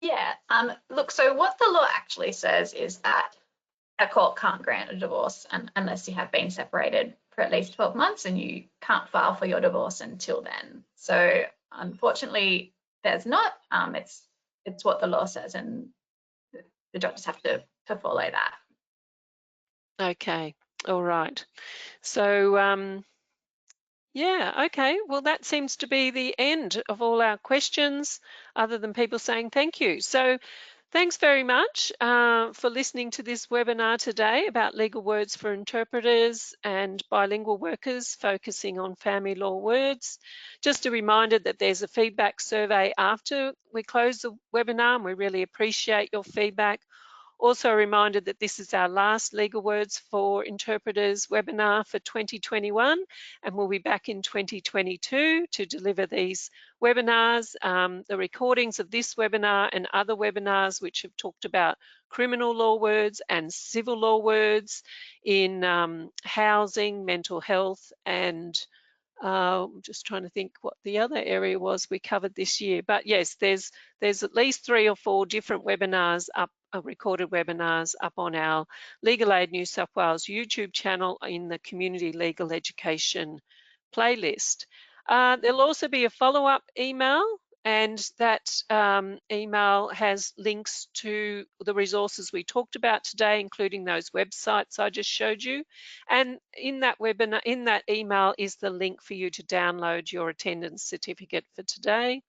Yeah, look, so what the law actually says is that a court can't grant a divorce unless you have been separated for at least 12 months, and you can't file for your divorce until then. So unfortunately, there's not. It's what the law says, and the judges have to follow that.
Okay, all right. So yeah, okay, well, that seems to be the end of all our questions, other than people saying thank you. So thanks very much for listening to this webinar today about legal words for interpreters and bilingual workers, focusing on family law words. Just a reminder that there's a feedback survey after we close the webinar, and we really appreciate your feedback. Also a reminder that this is our last Legal Words for Interpreters webinar for 2021, and we'll be back in 2022 to deliver these webinars. The recordings of this webinar and other webinars which have talked about criminal law words and civil law words in housing, mental health, and I'm just trying to think what the other area was we covered this year. But yes, there's at least 3 or 4 different webinars up, recorded webinars up on our Legal Aid New South Wales YouTube channel in the Community Legal Education playlist. There'll also be a follow-up email, and that email has links to the resources we talked about today, including those websites I just showed you. And in that webinar, in that email is the link for you to download your attendance certificate for today.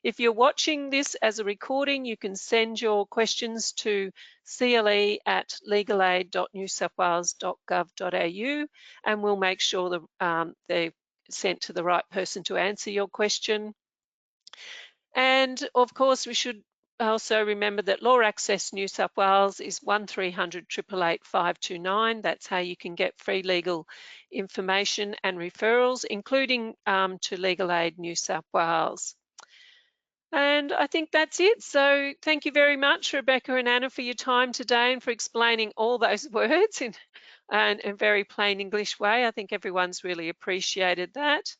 If you're watching this as a recording, you can send your questions to cle@legalaid.newsouthwales.gov.au, and we'll make sure that they're sent to the right person to answer your question. And of course, we should also remember that LawAccess New South Wales is 1300 888 529. That's how you can get free legal information and referrals, including to Legal Aid New South Wales. And I think that's it. So thank you very much, Rebecca and Anna, for your time today and for explaining all those words in a very plain English way. I think everyone's really appreciated that.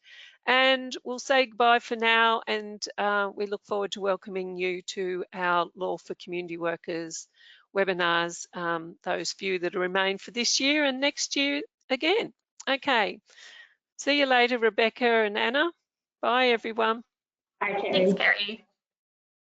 And we'll say goodbye for now, and we look forward to welcoming you to our Law for Community Workers webinars, those few that remain for this year and next year again. Okay, see you later, Rebecca and Anna. Bye, everyone.
Okay.
Thanks, Kerry.